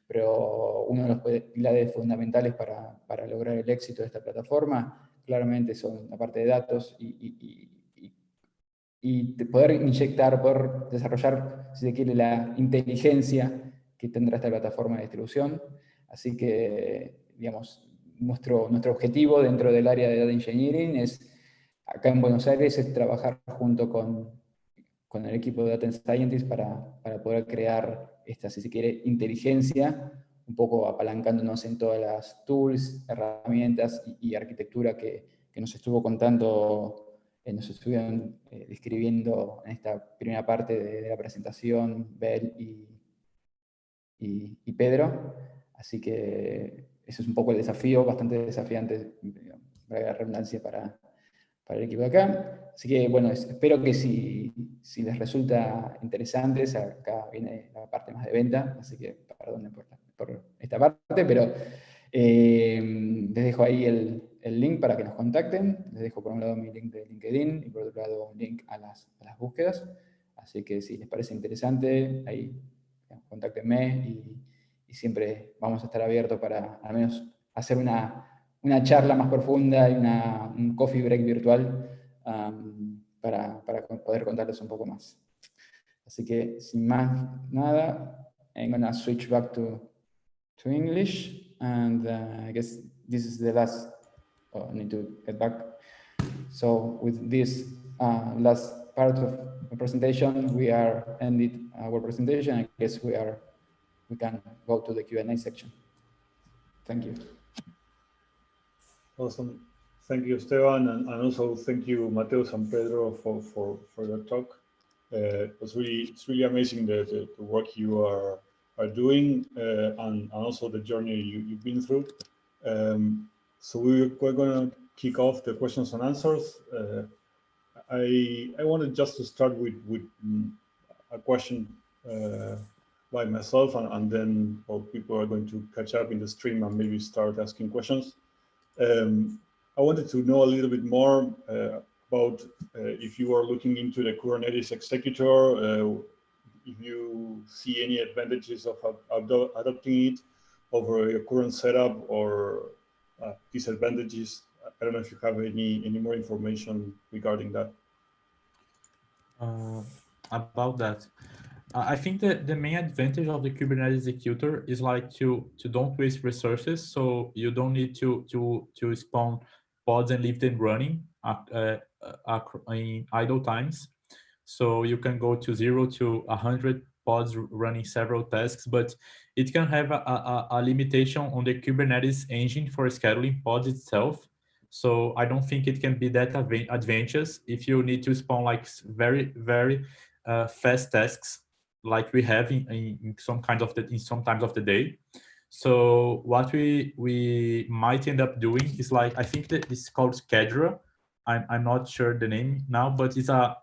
pero uno de los pilares fundamentales para lograr el éxito de esta plataforma claramente son la parte de datos y poder inyectar, poder desarrollar, si se quiere, la inteligencia que tendrá esta plataforma de distribución. Así que, digamos, nuestro objetivo dentro del área de Data Engineering es, acá en Buenos Aires, es trabajar junto con el equipo de Data Scientists para poder crear esta, si se quiere, inteligencia, un poco apalancándonos en todas las tools, herramientas y arquitectura que nos estuvo contando, nos estuvieron describiendo en esta primera parte de la presentación Bel y Pedro. Así que ese es un poco el desafío, bastante desafiante, para la redundancia, para el equipo de acá. Así que, bueno, espero que si les resulta interesante, acá viene la parte más de venta, así que perdón por esta parte, pero les dejo ahí el link para que nos contacten. Les dejo por un lado mi link de LinkedIn y por otro lado un link a las búsquedas. Así que si les parece interesante, ahí contáctenme y siempre vamos a estar abiertos para al menos hacer una charla más profunda y un coffee break virtual para poder contarles un poco más. Así que, sin más nada, I'm going to switch back to English, and I guess this is the last, I need to get back. So with this last part of the presentation, we are ended our presentation. I guess we can go to the Q&A section. Thank you. Awesome. Thank you, Esteban, and also thank you, Mateus and Pedro, for the talk. It's really amazing the work you are doing and also the journey you've been through. So we're going to kick off the questions and answers. I wanted just to start with a question by myself, and then people are going to catch up in the stream and maybe start asking questions. I wanted to know a little bit more about if you are looking into the Kubernetes executor, if you see any advantages of adopting it over your current setup, or disadvantages. I don't know if you have any more information regarding that. About that, I think that the main advantage of the Kubernetes executor is like to don't waste resources. So you don't need to spawn pods and leave them running in idle times. So you can go to 0 to 100 pods running several tasks, but it can have a limitation on the Kubernetes engine for scheduling pods itself. So I don't think it can be that advantageous if you need to spawn like very, very fast tasks like we have in some times of the day. So what we might end up doing is like, I think that it's called Schedule. I'm not sure the name now, but it's a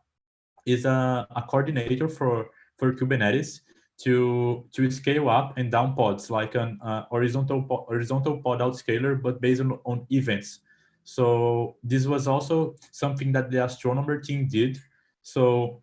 coordinator for Kubernetes to scale up and down pods, like an horizontal pod outscaler, but based on events. So this was also something that the astronomer team did. So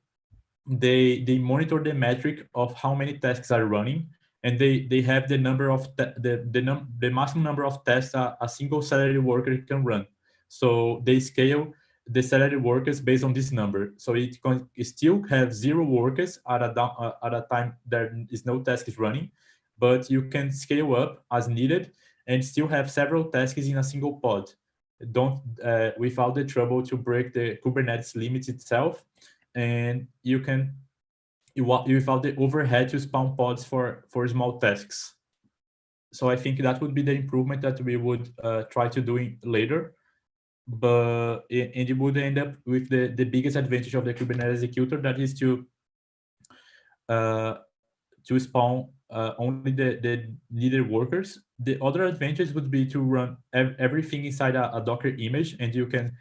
they monitor the metric of how many tasks are running, and they have the number of the maximum number of tasks a single salary worker can run. So they scale the salary workers based on this number. So it can still have 0 workers at a time there is no task is running, but you can scale up as needed and still have several tasks in a single pod. Don't without the trouble to break the Kubernetes limits itself, and you can without the overhead to spawn pods for small tasks. So I think that would be the improvement that we would try to do later. But and it would end up with the biggest advantage of the Kubernetes executor, that is to spawn only the needed workers. The other advantage would be to run everything inside a Docker image, and you can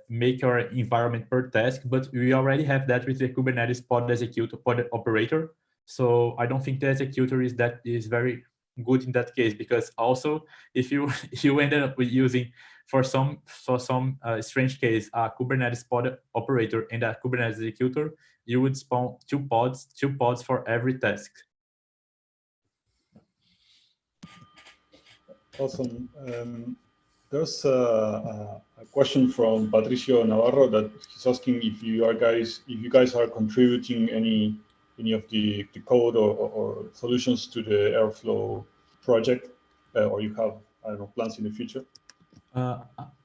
make your environment per task. But we already have that with the Kubernetes pod operator. So I don't think the executor is very good in that case, because also if you ended up with using for some strange case a Kubernetes pod operator and a Kubernetes executor, you would spawn two pods for every task. Awesome. There's a question from Patricio Navarro that he's asking if you guys are contributing any of the code or solutions to the Airflow project, or you have, I don't know, plans in the future.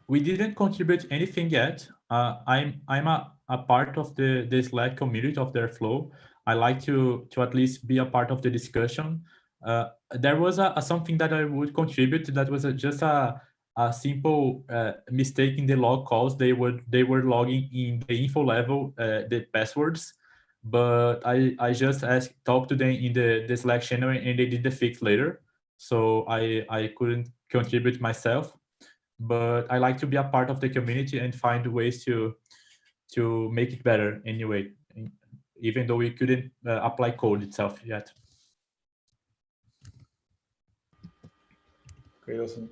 We didn't contribute anything yet. I'm a part of the Slack community of the Airflow. I like to at least be a part of the discussion. There was something that I would contribute. That was just a simple mistake in the log calls. They were logging in the info level the passwords, but I just talked to them in the Slack channel, and they did the fix later. So I couldn't contribute myself, but I like to be a part of the community and find ways to make it better anyway, even though we couldn't apply code itself yet. Okay, awesome.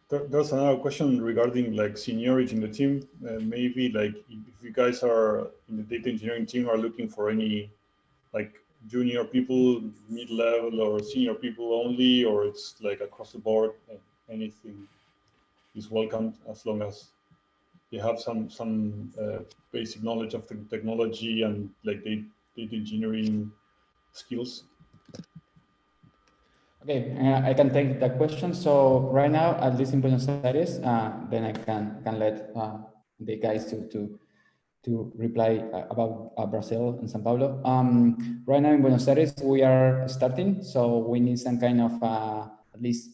There's another question regarding like seniority in the team. Maybe like if you guys are in the data engineering team are looking for any like junior people, mid-level, or senior people only, or it's like across the board, anything is welcomed as long as you have some basic knowledge of the technology and like data engineering skills. Okay, I can take that question. So right now, at least in Buenos Aires, then I can let the guys to reply about Brazil and São Paulo. Right now in Buenos Aires, we are starting, so we need some kind of at least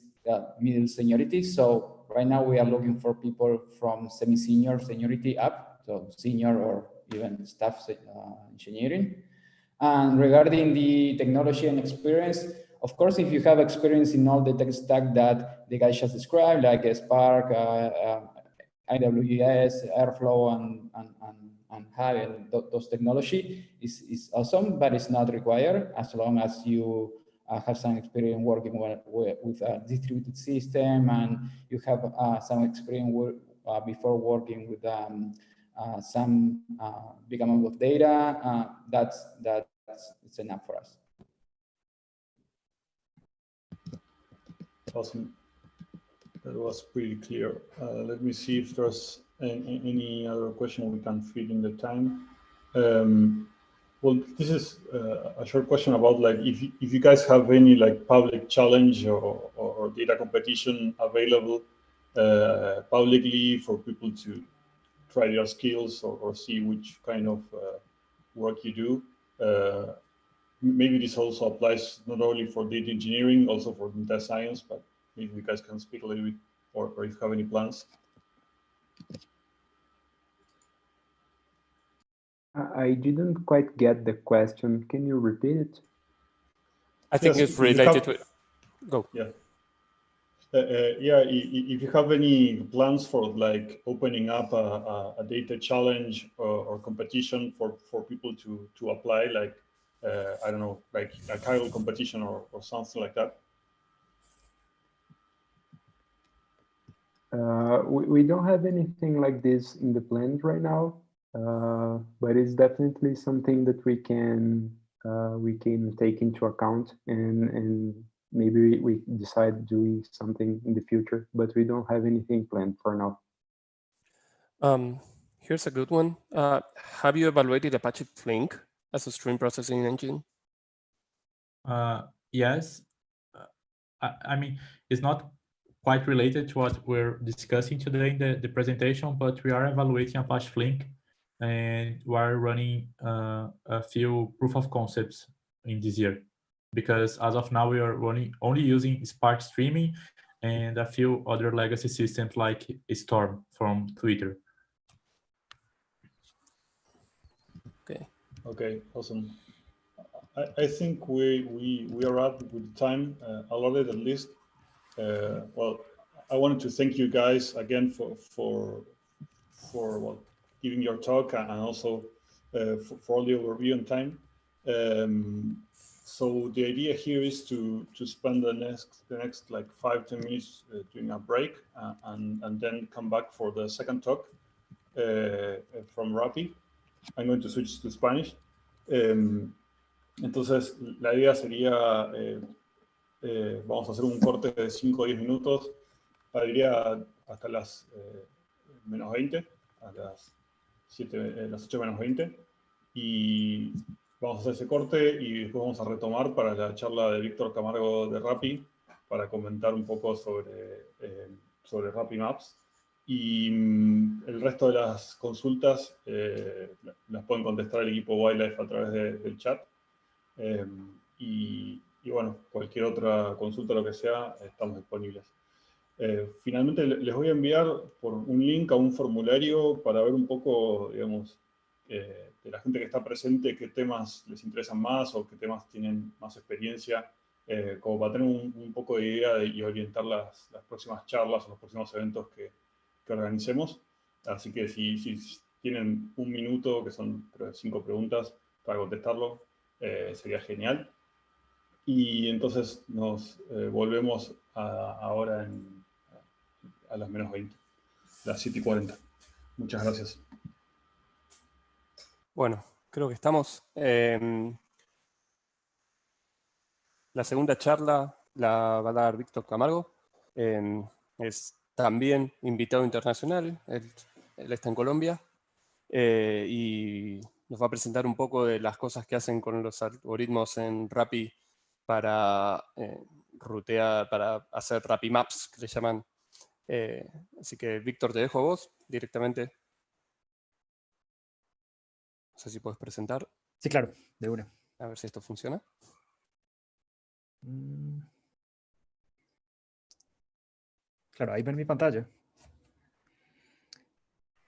middle seniority. So right now we are looking for people from semi-senior seniority up, so senior or even staff engineering. And regarding the technology and experience, of course, if you have experience in all the tech stack that the guys just described, like Spark, AWS, Airflow, and having those technology is awesome, but it's not required as long as you have some experience working with a distributed system, and you have some experience before working with some big amount of data. That's it's enough for us. Awesome. That was pretty clear. Let me see if there's any other question we can fit in the time. Well, this is a short question about like if you guys have any like public challenge or data competition available publicly for people to try their skills or see which kind of work you do. Maybe this also applies not only for data engineering, also for data science, but maybe you guys can speak a little bit, or if you have any plans. I didn't quite get the question. Can you repeat it? I think Yes, it's related to Go. Yeah. Yeah, if you have any plans for like opening up a data challenge or competition for people to apply, like, I don't know, like a Kaggle competition or something like that? We don't have anything like this in the plans right now, but it's definitely something that we can take into account, and maybe we decide doing something in the future, but we don't have anything planned for now. Here's a good one. Have you evaluated Apache Flink as a stream processing engine? Yes. I mean, it's not quite related to what we're discussing today in the presentation, but we are evaluating Apache Flink, and we're running a few proof of concepts in this year, because as of now we are only using Spark streaming and a few other legacy systems like Storm from Twitter. Okay, awesome. I think we are up with time allotted at least. Well, I wanted to thank you guys again for giving your talk, and also for all the overview and time. So the idea here is to spend the next like 5-10 minutes doing a break, and then come back for the second talk from Rappi. I'm going to switch to Spanish. Entonces, la idea sería, vamos a hacer un corte de 5 o 10 minutos, diría hasta las menos 20, a las 8 menos 20, y vamos a hacer ese corte y después vamos a retomar para la charla de Víctor Camargo de Rappi, para comentar un poco sobre Rappi Maps. Y el resto de las consultas las pueden contestar el equipo Wildlife a través del chat. Y bueno, cualquier otra consulta, lo que sea, estamos disponibles. Finalmente les voy a enviar por un link a un formulario para ver un poco, digamos, de la gente que está presente, qué temas les interesan más o qué temas tienen más experiencia, como para tener un poco de idea y orientar las próximas charlas o los próximos eventos que organicemos. Así que si tienen un minuto, que son 5 preguntas, para contestarlo, sería genial. Y entonces nos volvemos ahora a las menos 20, las 7:40. Muchas gracias. Bueno, creo que estamos. La segunda charla la va a dar Víctor Camargo. Es también invitado internacional, él está en Colombia, y nos va a presentar un poco de las cosas que hacen con los algoritmos en Rappi para para hacer Rappi Maps, que le llaman. Así que, Víctor, te dejo a vos directamente. No sé si puedes presentar. Sí, claro, de una. A ver si esto funciona. Claro, ahí ven mi pantalla.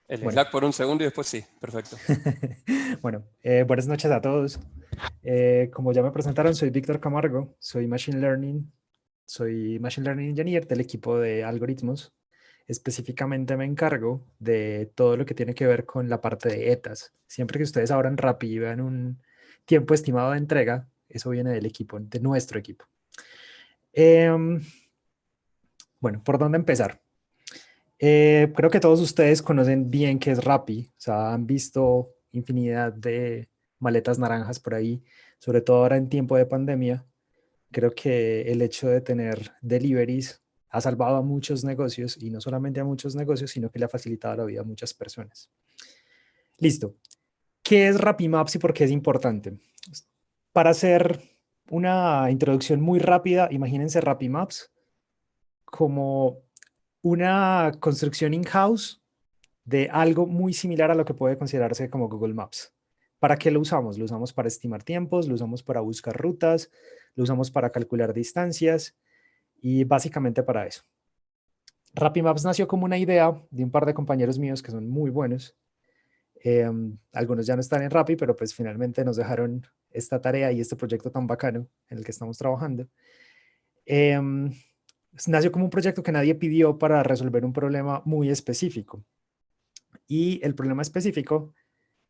El Bueno. Slack por un segundo y después sí, perfecto. Bueno, buenas noches a todos. Como ya me presentaron, soy Víctor Camargo, soy Machine Learning Engineer del equipo de algoritmos. Específicamente me encargo de todo lo que tiene que ver con la parte de ETAs. Siempre que ustedes abran Rappi y vean un tiempo estimado de entrega, eso viene del equipo, de nuestro equipo. Bueno, ¿por dónde empezar? Creo que todos ustedes conocen bien qué es Rappi. O sea, han visto infinidad de maletas naranjas por ahí, sobre todo ahora en tiempo de pandemia. Creo que el hecho de tener deliveries ha salvado a muchos negocios, y no solamente a muchos negocios, sino que le ha facilitado la vida a muchas personas. Listo. ¿Qué es Rappi Maps y por qué es importante? Para hacer una introducción muy rápida, imagínense Rappi Maps como una construcción in-house de algo muy similar a lo que puede considerarse como Google Maps. ¿Para qué lo usamos? Lo usamos para estimar tiempos, lo usamos para buscar rutas, lo usamos para calcular distancias y básicamente para eso. Rappi Maps nació como una idea de un par de compañeros míos que son muy buenos. Algunos ya no están en Rappi, pero pues finalmente nos dejaron esta tarea y este proyecto tan bacano en el que estamos trabajando. nació como un proyecto que nadie pidió para resolver un problema muy específico. Y el problema específico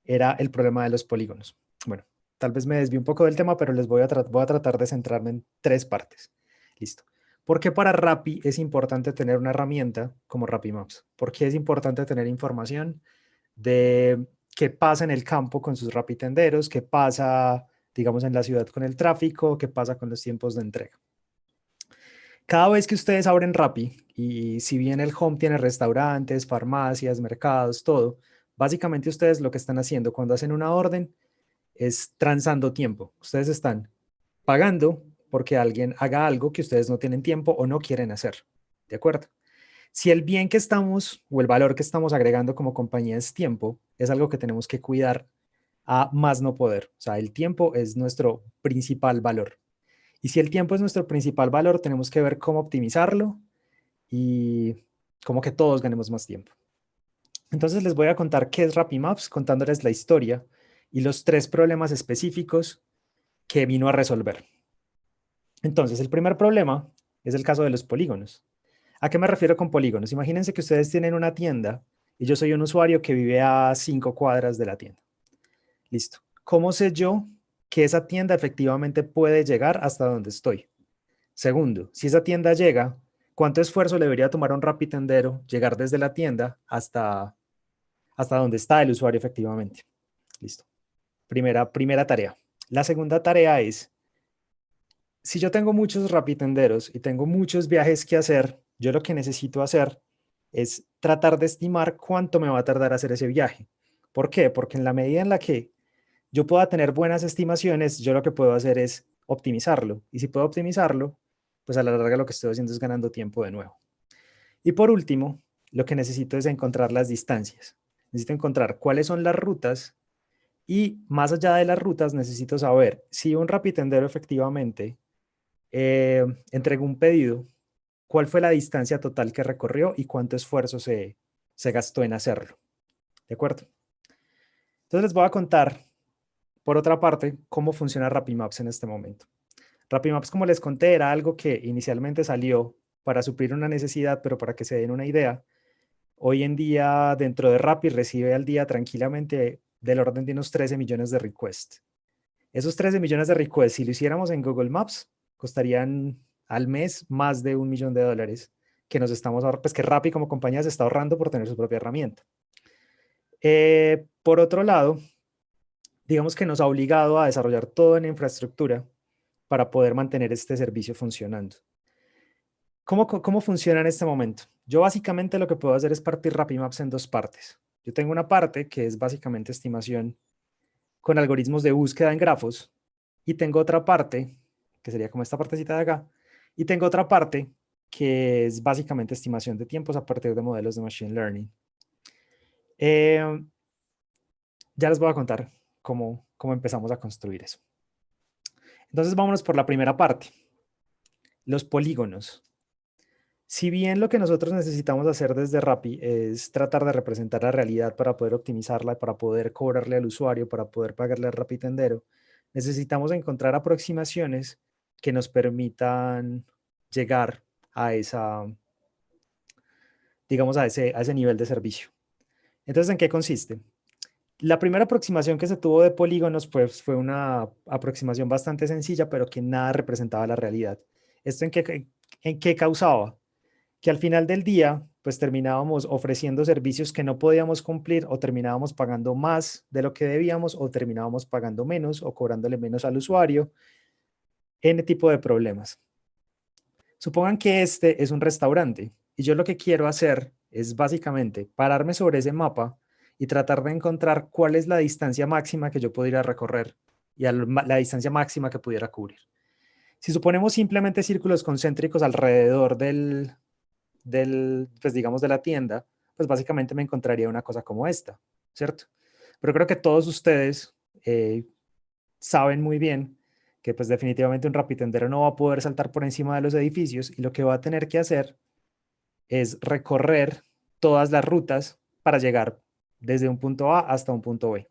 era el problema de los polígonos. Bueno, tal vez me desvío un poco del tema, pero voy a tratar de centrarme en 3 partes. Listo. ¿Por qué para Rappi es importante tener una herramienta como Rappi Maps? ¿Por qué es importante tener información de qué pasa en el campo con sus Rappi tenderos, qué pasa, digamos, en la ciudad con el tráfico, qué pasa con los tiempos de entrega? Cada vez que ustedes abren Rappi, y si bien el home tiene restaurantes, farmacias, mercados, todo, básicamente ustedes lo que están haciendo cuando hacen una orden es transando tiempo. Ustedes están pagando porque alguien haga algo que ustedes no tienen tiempo o no quieren hacer. ¿De acuerdo? Si el bien que estamos o el valor que estamos agregando como compañía es tiempo, es algo que tenemos que cuidar a más no poder. O sea, el tiempo es nuestro principal valor. Y si el tiempo es nuestro principal valor, tenemos que ver cómo optimizarlo y cómo que todos ganemos más tiempo. Entonces les voy a contar qué es Rappi Maps, contándoles la historia y los 3 problemas específicos que vino a resolver. Entonces, el primer problema es el caso de los polígonos. ¿A qué me refiero con polígonos? Imagínense que ustedes tienen una tienda y yo soy un usuario que vive a 5 cuadras de la tienda. Listo. ¿Cómo sé yo que esa tienda efectivamente puede llegar hasta donde estoy? Segundo, si esa tienda llega, ¿cuánto esfuerzo le debería tomar a un rapitendero llegar desde la tienda hasta donde está el usuario efectivamente? Listo. Primera tarea. La segunda tarea es, si yo tengo muchos rapitenderos y tengo muchos viajes que hacer, yo lo que necesito hacer es tratar de estimar cuánto me va a tardar hacer ese viaje. ¿Por qué? Porque en la medida en la que yo pueda tener buenas estimaciones, yo lo que puedo hacer es optimizarlo. Y si puedo optimizarlo, pues a la larga lo que estoy haciendo es ganando tiempo de nuevo. Y por último, lo que necesito es encontrar las distancias. Necesito encontrar cuáles son las rutas y más allá de las rutas necesito saber si un rapitendero efectivamente entregó un pedido, cuál fue la distancia total que recorrió y cuánto esfuerzo se gastó en hacerlo. ¿De acuerdo? Entonces les voy a contar, por otra parte, cómo funciona Rappi Maps en este momento. Rappi Maps, como les conté, era algo que inicialmente salió para suplir una necesidad, pero para que se den una idea, hoy en día dentro de Rappi recibe al día tranquilamente del orden de unos 13 millones de requests. Esos 13 millones de requests, si lo hiciéramos en Google Maps, costarían al mes más de $1.000.000 que nos estamos ahorrando, pues que Rappi como compañía se está ahorrando por tener su propia herramienta. Por otro lado, digamos que nos ha obligado a desarrollar toda una infraestructura para poder mantener este servicio funcionando. ¿Cómo funciona en este momento? Yo básicamente lo que puedo hacer es partir Rappi Maps en 2 partes. Yo tengo una parte que es básicamente estimación con algoritmos de búsqueda en grafos y tengo otra parte, que sería como esta partecita de acá, y tengo otra parte que es básicamente estimación de tiempos a partir de modelos de Machine Learning. Ya les voy a contar cómo empezamos a construir eso. Entonces vámonos por la primera parte, los polígonos. Si bien lo que nosotros necesitamos hacer desde Rappi es tratar de representar la realidad para poder optimizarla, para poder cobrarle al usuario, para poder pagarle al rapitendero, necesitamos encontrar aproximaciones que nos permitan llegar a digamos, a ese nivel de servicio. Entonces, ¿en qué consiste? La primera aproximación que se tuvo de polígonos pues, fue una aproximación bastante sencilla, pero que nada representaba la realidad. ¿Esto en qué causaba? Que al final del día, pues terminábamos ofreciendo servicios que no podíamos cumplir o terminábamos pagando más de lo que debíamos o terminábamos pagando menos o cobrándole menos al usuario, N tipo de problemas. Supongan que este es un restaurante y yo lo que quiero hacer es básicamente pararme sobre ese mapa y tratar de encontrar cuál es la distancia máxima que yo pudiera recorrer y la distancia máxima que pudiera cubrir. Si suponemos simplemente círculos concéntricos alrededor pues digamos de la tienda, pues básicamente me encontraría una cosa como esta, ¿cierto? Pero creo que todos ustedes saben muy bien que pues definitivamente un rapitendero no va a poder saltar por encima de los edificios y lo que va a tener que hacer es recorrer todas las rutas para llegar desde un punto A hasta un punto B,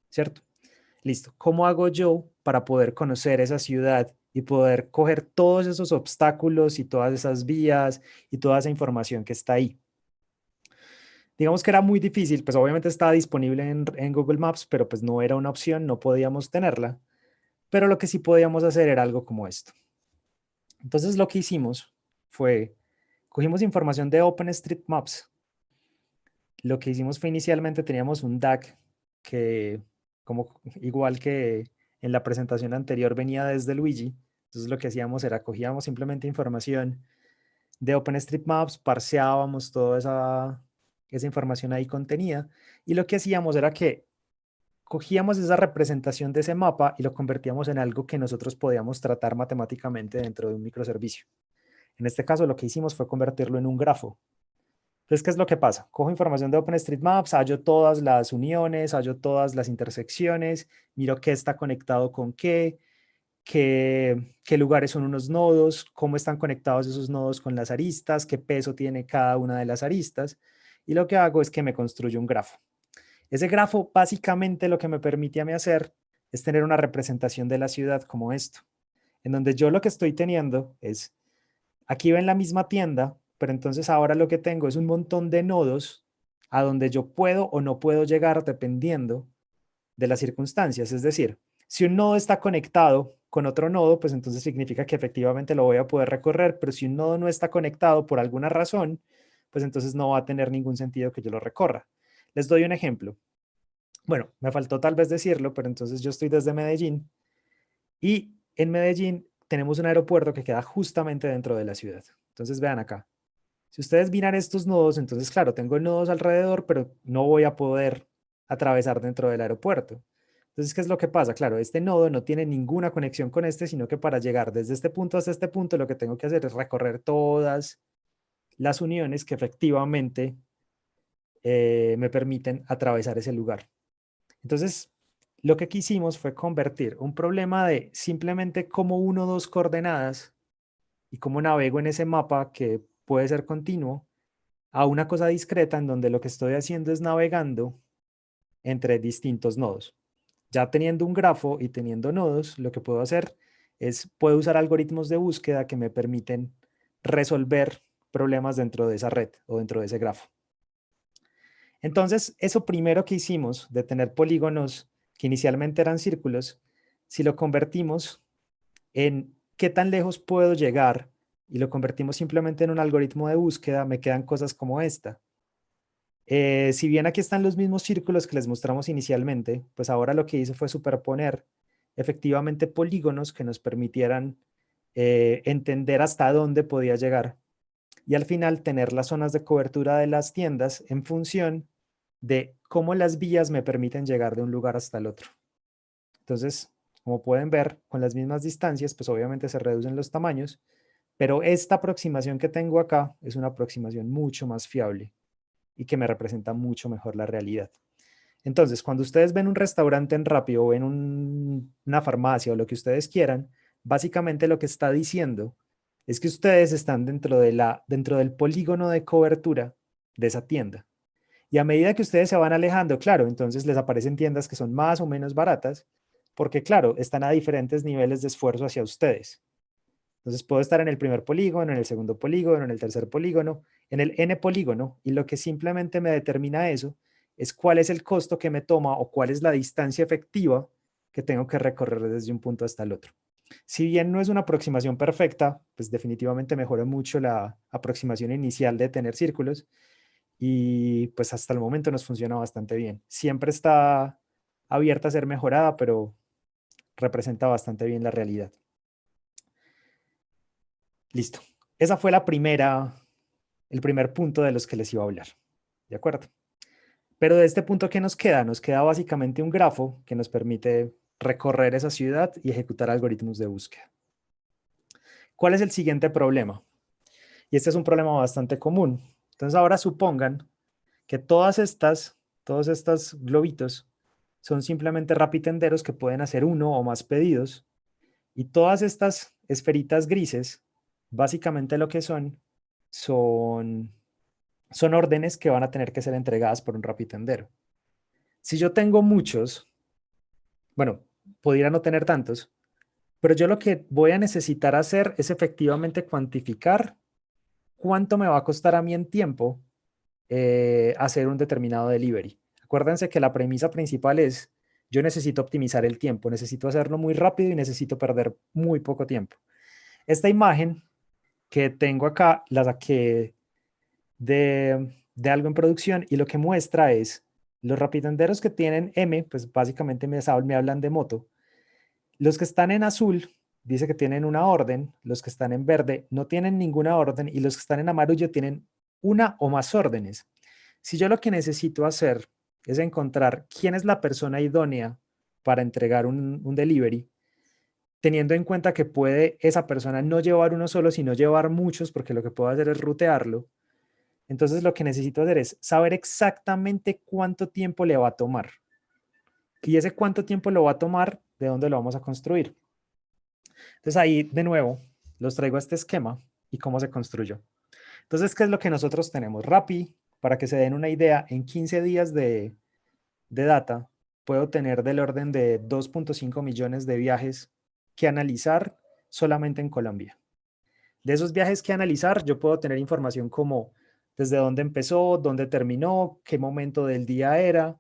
¿cierto? Listo. ¿Cómo hago yo para poder conocer esa ciudad y poder coger todos esos obstáculos y todas esas vías y toda esa información que está ahí. Digamos que era muy difícil, pues obviamente estaba disponible en Google Maps, pero pues no era una opción, no podíamos tenerla. Pero lo que sí podíamos hacer era algo como esto. Entonces lo que hicimos fue, cogimos información de OpenStreetMaps. Lo que hicimos fue inicialmente teníamos un DAG que, como igual que en la presentación anterior, venía desde Luigi. Entonces lo que hacíamos era cogíamos simplemente información de OpenStreetMaps, parseábamos toda esa información ahí contenida y lo que hacíamos era que cogíamos esa representación de ese mapa y lo convertíamos en algo que nosotros podíamos tratar matemáticamente dentro de un microservicio. En este caso lo que hicimos fue convertirlo en un grafo. Entonces, ¿qué es lo que pasa? Cojo información de OpenStreetMaps, hallo todas las uniones, hallo todas las intersecciones, miro qué está conectado con qué lugares son unos nodos, cómo están conectados esos nodos con las aristas, qué peso tiene cada una de las aristas. Y lo que hago es que me construyo un grafo. Ese grafo básicamente lo que me permite a mí hacer es tener una representación de la ciudad como esto, en donde yo lo que estoy teniendo es, aquí ven la misma tienda, pero entonces ahora lo que tengo es un montón de nodos a donde yo puedo o no puedo llegar dependiendo de las circunstancias. Es decir, si un nodo está conectado con otro nodo, pues entonces significa que efectivamente lo voy a poder recorrer, pero si un nodo no está conectado por alguna razón, pues entonces no va a tener ningún sentido que yo lo recorra. Les doy un ejemplo. Bueno, me faltó tal vez decirlo, pero entonces yo estoy desde Medellín y en Medellín tenemos un aeropuerto que queda justamente dentro de la ciudad. Entonces vean acá. Si ustedes miran estos nodos, entonces claro, tengo nodos alrededor, pero no voy a poder atravesar dentro del aeropuerto. Entonces, ¿qué es lo que pasa? Claro, este nodo no tiene ninguna conexión con este, sino que para llegar desde este punto hasta este punto, lo que tengo que hacer es recorrer todas las uniones que efectivamente me permiten atravesar ese lugar. Entonces, lo que quisimos fue convertir un problema de simplemente cómo uno o dos coordenadas y cómo navego en ese mapa que puede ser continuo a una cosa discreta en donde lo que estoy haciendo es navegando entre distintos nodos. Ya teniendo un grafo y teniendo nodos, lo que puedo hacer es, puedo usar algoritmos de búsqueda que me permiten resolver problemas dentro de esa red o dentro de ese grafo. Entonces, eso primero que hicimos de tener polígonos que inicialmente eran círculos, si lo convertimos en qué tan lejos puedo llegar y lo convertimos simplemente en un algoritmo de búsqueda, me quedan cosas como esta. Si bien aquí están los mismos círculos que les mostramos inicialmente, pues ahora lo que hice fue superponer efectivamente polígonos que nos permitieran entender hasta dónde podía llegar y al final tener las zonas de cobertura de las tiendas en función de cómo las vías me permiten llegar de un lugar hasta el otro. Entonces, como pueden ver, con las mismas distancias, pues obviamente se reducen los tamaños, pero esta aproximación que tengo acá es una aproximación mucho más fiable y que me representa mucho mejor la realidad. Entonces, cuando ustedes ven un restaurante en Rappi o ven una farmacia o lo que ustedes quieran, básicamente lo que está diciendo es que ustedes están dentro del polígono de cobertura de esa tienda. Y a medida que ustedes se van alejando, claro, entonces les aparecen tiendas que son más o menos baratas, porque claro, están a diferentes niveles de esfuerzo hacia ustedes. Entonces puedo estar en el primer polígono, en el segundo polígono, en el tercer polígono, en el n polígono, y lo que simplemente me determina eso es cuál es el costo que me toma o cuál es la distancia efectiva que tengo que recorrer desde un punto hasta el otro. Si bien no es una aproximación perfecta, pues definitivamente mejora mucho la aproximación inicial de tener círculos y pues hasta el momento nos funciona bastante bien. Siempre está abierta a ser mejorada, pero representa bastante bien la realidad. Listo. Esa fue el primer punto de los que les iba a hablar. ¿De acuerdo? Pero de este punto, ¿qué nos queda? Nos queda básicamente un grafo que nos permite recorrer esa ciudad y ejecutar algoritmos de búsqueda. ¿Cuál es el siguiente problema? Y este es un problema bastante común. Entonces ahora supongan que todos estos globitos son simplemente rapitenderos que pueden hacer uno o más pedidos y todas estas esferitas grises básicamente lo que son órdenes que van a tener que ser entregadas por un rapitendero. Si yo tengo muchos, bueno, pudiera no tener tantos, pero yo lo que voy a necesitar hacer es efectivamente cuantificar cuánto me va a costar a mí en tiempo hacer un determinado delivery. Acuérdense que la premisa principal es, yo necesito optimizar el tiempo, necesito hacerlo muy rápido y necesito perder muy poco tiempo. Esta imagen que tengo acá la saqué de algo en producción y lo que muestra es los rapidenderos que tienen M, pues básicamente me hablan de moto. Los que están en azul dice que tienen una orden, los que están en verde no tienen ninguna orden y los que están en amarillo tienen una o más órdenes. Si yo lo que necesito hacer es encontrar quién es la persona idónea para entregar un delivery, teniendo en cuenta que puede esa persona no llevar uno solo, sino llevar muchos, porque lo que puedo hacer es rutearlo. Entonces lo que necesito hacer es saber exactamente cuánto tiempo le va a tomar. Y ese cuánto tiempo lo va a tomar, ¿de dónde lo vamos a construir? Entonces ahí, de nuevo, los traigo a este esquema y cómo se construyó. Entonces, ¿qué es lo que nosotros tenemos? Rappi, para que se den una idea, en 15 días de data, puedo tener del orden de 2.5 millones de viajes que analizar solamente en Colombia. De esos viajes que analizar, yo puedo tener información como desde dónde empezó, dónde terminó, qué momento del día era,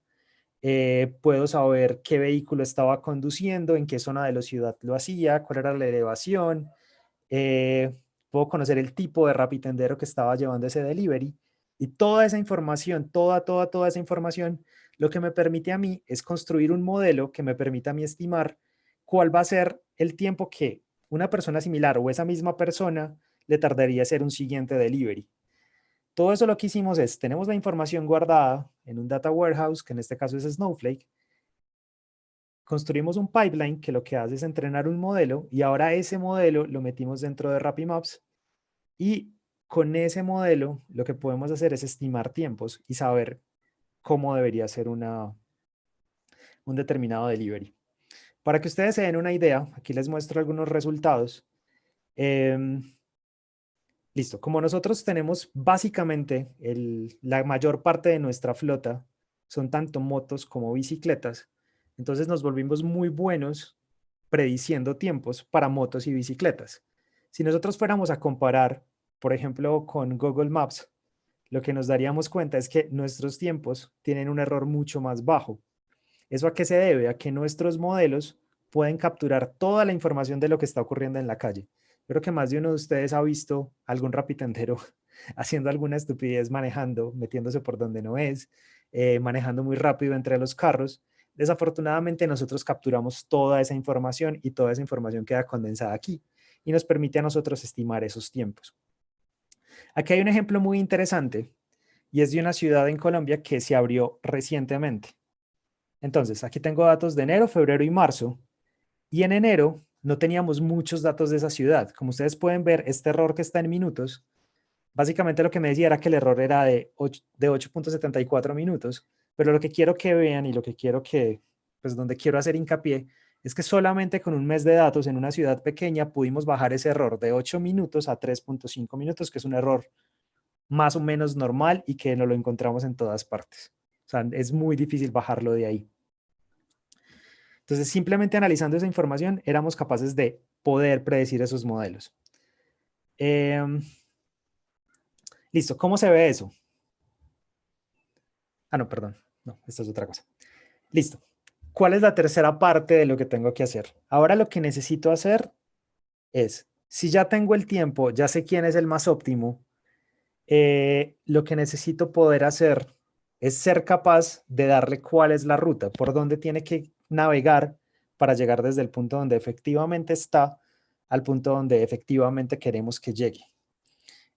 puedo saber qué vehículo estaba conduciendo, en qué zona de la ciudad lo hacía, cuál era la elevación, puedo conocer el tipo de rapitendero que estaba llevando ese delivery y toda esa información, toda esa información, lo que me permite a mí es construir un modelo que me permita a mí estimar cuál va a ser el tiempo que una persona similar o esa misma persona le tardaría hacer un siguiente delivery. Todo eso lo que hicimos es, tenemos la información guardada en un data warehouse, que en este caso es Snowflake, construimos un pipeline que lo que hace es entrenar un modelo y ahora ese modelo lo metimos dentro de RappiMaps y con ese modelo lo que podemos hacer es estimar tiempos y saber cómo debería ser un determinado delivery. Para que ustedes se den una idea, aquí les muestro algunos resultados. Listo, como nosotros tenemos básicamente la mayor parte de nuestra flota son tanto motos como bicicletas, entonces nos volvimos muy buenos prediciendo tiempos para motos y bicicletas. Si nosotros fuéramos a comparar, por ejemplo, con Google Maps, lo que nos daríamos cuenta es que nuestros tiempos tienen un error mucho más bajo. ¿Eso a qué se debe? A que nuestros modelos pueden capturar toda la información de lo que está ocurriendo en la calle. Creo que más de uno de ustedes ha visto algún rapitendero haciendo alguna estupidez manejando, metiéndose por donde no es, manejando muy rápido entre los carros. Desafortunadamente nosotros capturamos toda esa información y toda esa información queda condensada aquí y nos permite a nosotros estimar esos tiempos. Aquí hay un ejemplo muy interesante y es de una ciudad en Colombia que se abrió recientemente. Entonces, aquí tengo datos de enero, febrero y marzo. Y en enero no teníamos muchos datos de esa ciudad. Como ustedes pueden ver, este error que está en minutos, básicamente lo que me decía era que el error era de 8.74 minutos. Pero lo que quiero que vean y lo que quiero que, pues donde quiero hacer hincapié, es que solamente con un mes de datos en una ciudad pequeña pudimos bajar ese error de 8 minutos a 3.5 minutos, que es un error más o menos normal y que no lo encontramos en todas partes. O sea, es muy difícil bajarlo de ahí. Entonces, simplemente analizando esa información, éramos capaces de poder predecir esos modelos. Listo, ¿cómo se ve eso? Ah, no, perdón. No, esta es otra cosa. Listo. ¿Cuál es la tercera parte de lo que tengo que hacer? Ahora lo que necesito hacer es, si ya tengo el tiempo, ya sé quién es el más óptimo, lo que necesito poder hacer es ser capaz de darle cuál es la ruta, por dónde tiene que navegar para llegar desde el punto donde efectivamente está al punto donde efectivamente queremos que llegue.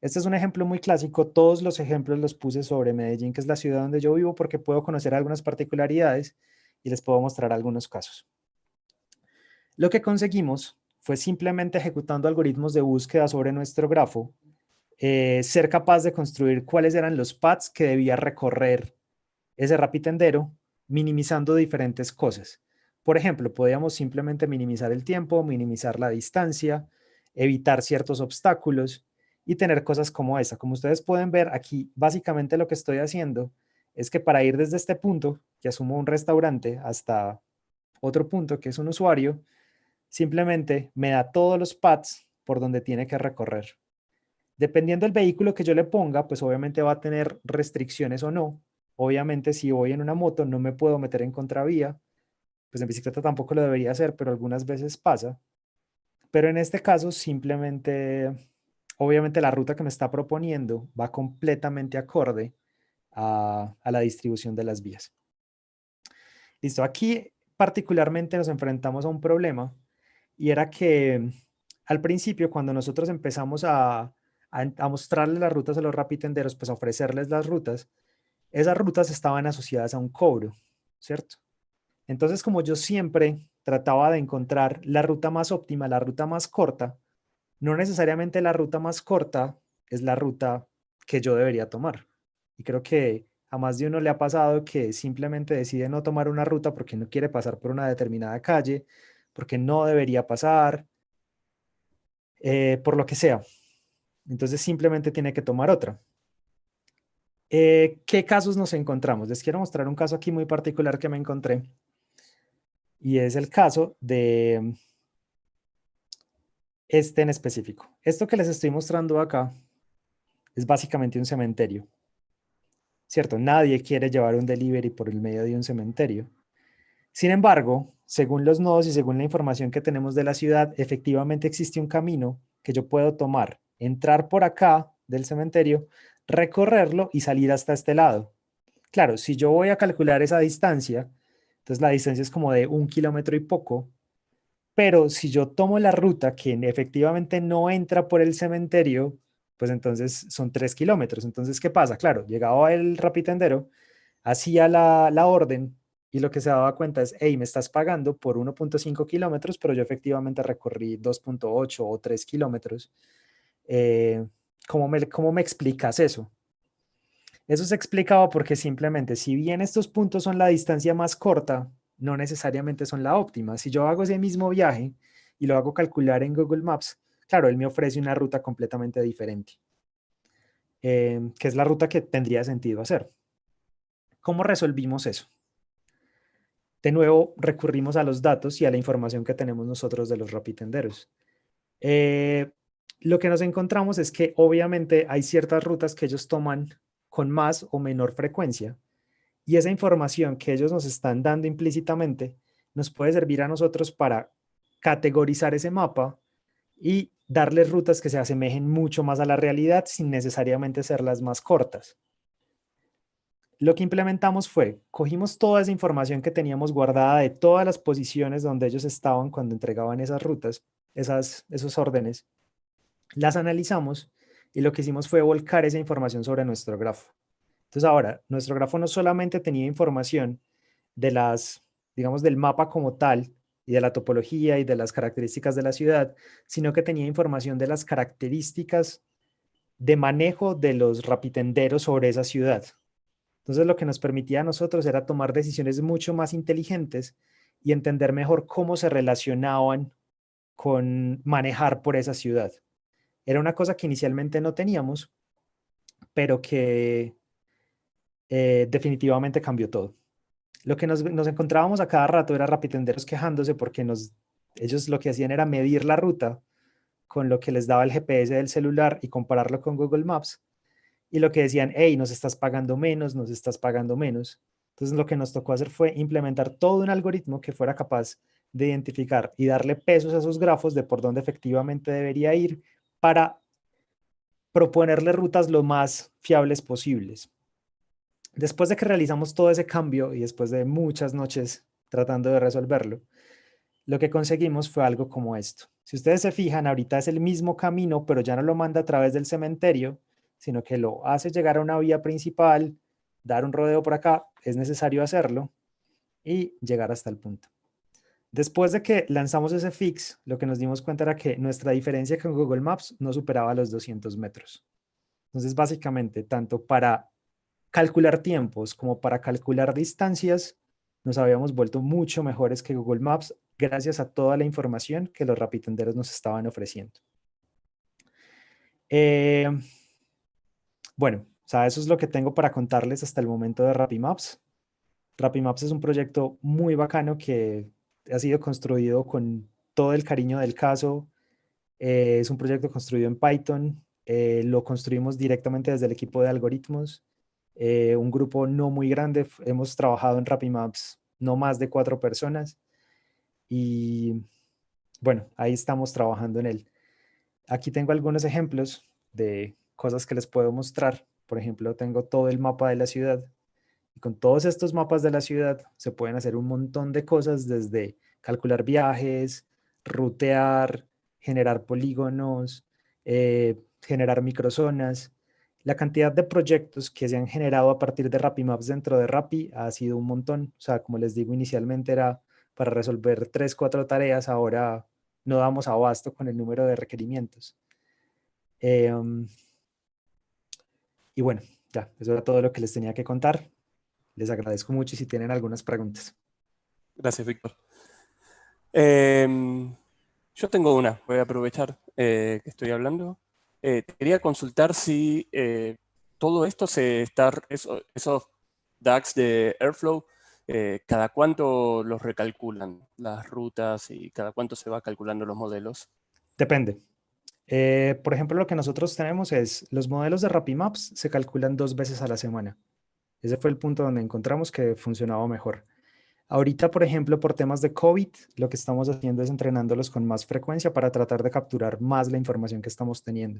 Este es un ejemplo muy clásico. Todos los ejemplos los puse sobre Medellín, que es la ciudad donde yo vivo, porque puedo conocer algunas particularidades y les puedo mostrar algunos casos. Lo que conseguimos fue simplemente ejecutando algoritmos de búsqueda sobre nuestro grafo, ser capaz de construir cuáles eran los paths que debía recorrer ese rapitendero, minimizando diferentes cosas. Por ejemplo, podíamos simplemente minimizar el tiempo, minimizar la distancia, evitar ciertos obstáculos y tener cosas como esa. Como ustedes pueden ver aquí, básicamente lo que estoy haciendo es que para ir desde este punto, que asumo un restaurante, hasta otro punto que es un usuario, simplemente me da todos los paths por donde tiene que recorrer. Dependiendo del vehículo que yo le ponga, pues obviamente va a tener restricciones o no. Obviamente si voy en una moto no me puedo meter en contravía, pues en bicicleta tampoco lo debería hacer, pero algunas veces pasa. Pero en este caso simplemente, obviamente la ruta que me está proponiendo va completamente acorde a la distribución de las vías. Listo, aquí particularmente nos enfrentamos a un problema y era que al principio cuando nosotros empezamos a mostrarles las rutas a los rapitenderos, pues a ofrecerles las rutas, esas rutas estaban asociadas a un cobro, ¿cierto? Entonces, como yo siempre trataba de encontrar la ruta más óptima, la ruta más corta, no necesariamente la ruta más corta es la ruta que yo debería tomar. Y creo que a más de uno le ha pasado que simplemente decide no tomar una ruta porque no quiere pasar por una determinada calle, porque no debería pasar, por lo que sea. Entonces simplemente tiene que tomar otra. ¿Qué casos nos encontramos? Les quiero mostrar un caso aquí muy particular que me encontré. Y es el caso de este en específico. Esto que les estoy mostrando acá es básicamente un cementerio. ¿Cierto? Nadie quiere llevar un delivery por el medio de un cementerio. Sin embargo, según los nodos y según la información que tenemos de la ciudad, efectivamente existe un camino que yo puedo tomar, entrar por acá del cementerio, recorrerlo y salir hasta este lado. Claro, si yo voy a calcular esa distancia, entonces la distancia es como de 1 kilómetro y poco, pero si yo tomo la ruta que efectivamente no entra por el cementerio, pues entonces son 3 kilómetros. Entonces, ¿qué pasa? Claro, llegaba el rapitendero, hacía la orden y lo que se daba cuenta es, hey, me estás pagando por 1.5 kilómetros, pero yo efectivamente recorrí 2.8 o 3 kilómetros. ¿Cómo me explicas eso? Eso se explicaba porque simplemente, si bien estos puntos son la distancia más corta, no necesariamente son la óptima. Si yo hago ese mismo viaje y lo hago calcular en Google Maps, claro, él me ofrece una ruta completamente diferente, que es la ruta que tendría sentido hacer. ¿Cómo resolvimos eso? De nuevo, recurrimos a los datos y a la información que tenemos nosotros de los rapitenderos. Lo que nos encontramos es que obviamente hay ciertas rutas que ellos toman con más o menor frecuencia y esa información que ellos nos están dando implícitamente nos puede servir a nosotros para categorizar ese mapa y darles rutas que se asemejen mucho más a la realidad sin necesariamente ser las más cortas. Lo que implementamos fue, cogimos toda esa información que teníamos guardada de todas las posiciones donde ellos estaban cuando entregaban esas rutas, esos órdenes, las analizamos y lo que hicimos fue volcar esa información sobre nuestro grafo. Entonces ahora, nuestro grafo no solamente tenía información de digamos, del mapa como tal y de la topología y de las características de la ciudad, sino que tenía información de las características de manejo de los rapitenderos sobre esa ciudad. Entonces lo que nos permitía a nosotros era tomar decisiones mucho más inteligentes y entender mejor cómo se relacionaban con manejar por esa ciudad. Era una cosa que inicialmente no teníamos, pero que definitivamente cambió todo. Lo que nos encontrábamos a cada rato era rapitenderos quejándose porque ellos lo que hacían era medir la ruta con lo que les daba el GPS del celular y compararlo con Google Maps. Y lo que decían, hey, nos estás pagando menos, nos estás pagando menos. Entonces lo que nos tocó hacer fue implementar todo un algoritmo que fuera capaz de identificar y darle pesos a esos grafos de por dónde efectivamente debería ir para proponerle rutas lo más fiables posibles. Después de que realizamos todo ese cambio y después de muchas noches tratando de resolverlo, lo que conseguimos fue algo como esto. Si ustedes se fijan, ahorita es el mismo camino, pero ya no lo manda a través del cementerio, sino que lo hace llegar a una vía principal, dar un rodeo por acá, es necesario hacerlo, y llegar hasta el punto. Después de que lanzamos ese fix, lo que nos dimos cuenta era que nuestra diferencia con Google Maps no superaba los 200 metros. Entonces, básicamente, tanto para calcular tiempos como para calcular distancias, nos habíamos vuelto mucho mejores que Google Maps gracias a toda la información que los rapitenderos nos estaban ofreciendo. Bueno, o sea, eso es lo que tengo para contarles hasta el momento de RappiMaps. RappiMaps es un proyecto muy bacano que ha sido construido con todo el cariño del caso. Es un proyecto construido en Python. Lo construimos directamente desde el equipo de algoritmos. Un grupo no muy grande. Hemos trabajado en RapidMaps no más de 4 personas. Y bueno, ahí estamos trabajando en él. Aquí tengo algunos ejemplos de cosas que les puedo mostrar. Por ejemplo, tengo todo el mapa de la ciudad. Y con todos estos mapas de la ciudad se pueden hacer un montón de cosas, desde calcular viajes, rutear, generar polígonos, generar microzonas. La cantidad de proyectos que se han generado a partir de RapidMaps dentro de Rappi ha sido un montón. O sea, como les digo, inicialmente era para resolver 3, 4 tareas, ahora no damos abasto con el número de requerimientos. Y bueno, ya, eso era todo lo que les tenía que contar. Les agradezco mucho y si tienen algunas preguntas. Gracias, Víctor. Yo tengo una, voy a aprovechar que estoy hablando. Te quería consultar si todo esto esos DAX de Airflow, ¿cada cuánto los recalculan las rutas y cada cuánto se va calculando los modelos? Depende. Por ejemplo, lo que nosotros tenemos es los modelos de RapidMaps se calculan 2 veces a la semana. Ese fue el punto donde encontramos que funcionaba mejor. Ahorita, por ejemplo, por temas de COVID, lo que estamos haciendo es entrenándolos con más frecuencia para tratar de capturar más la información que estamos teniendo.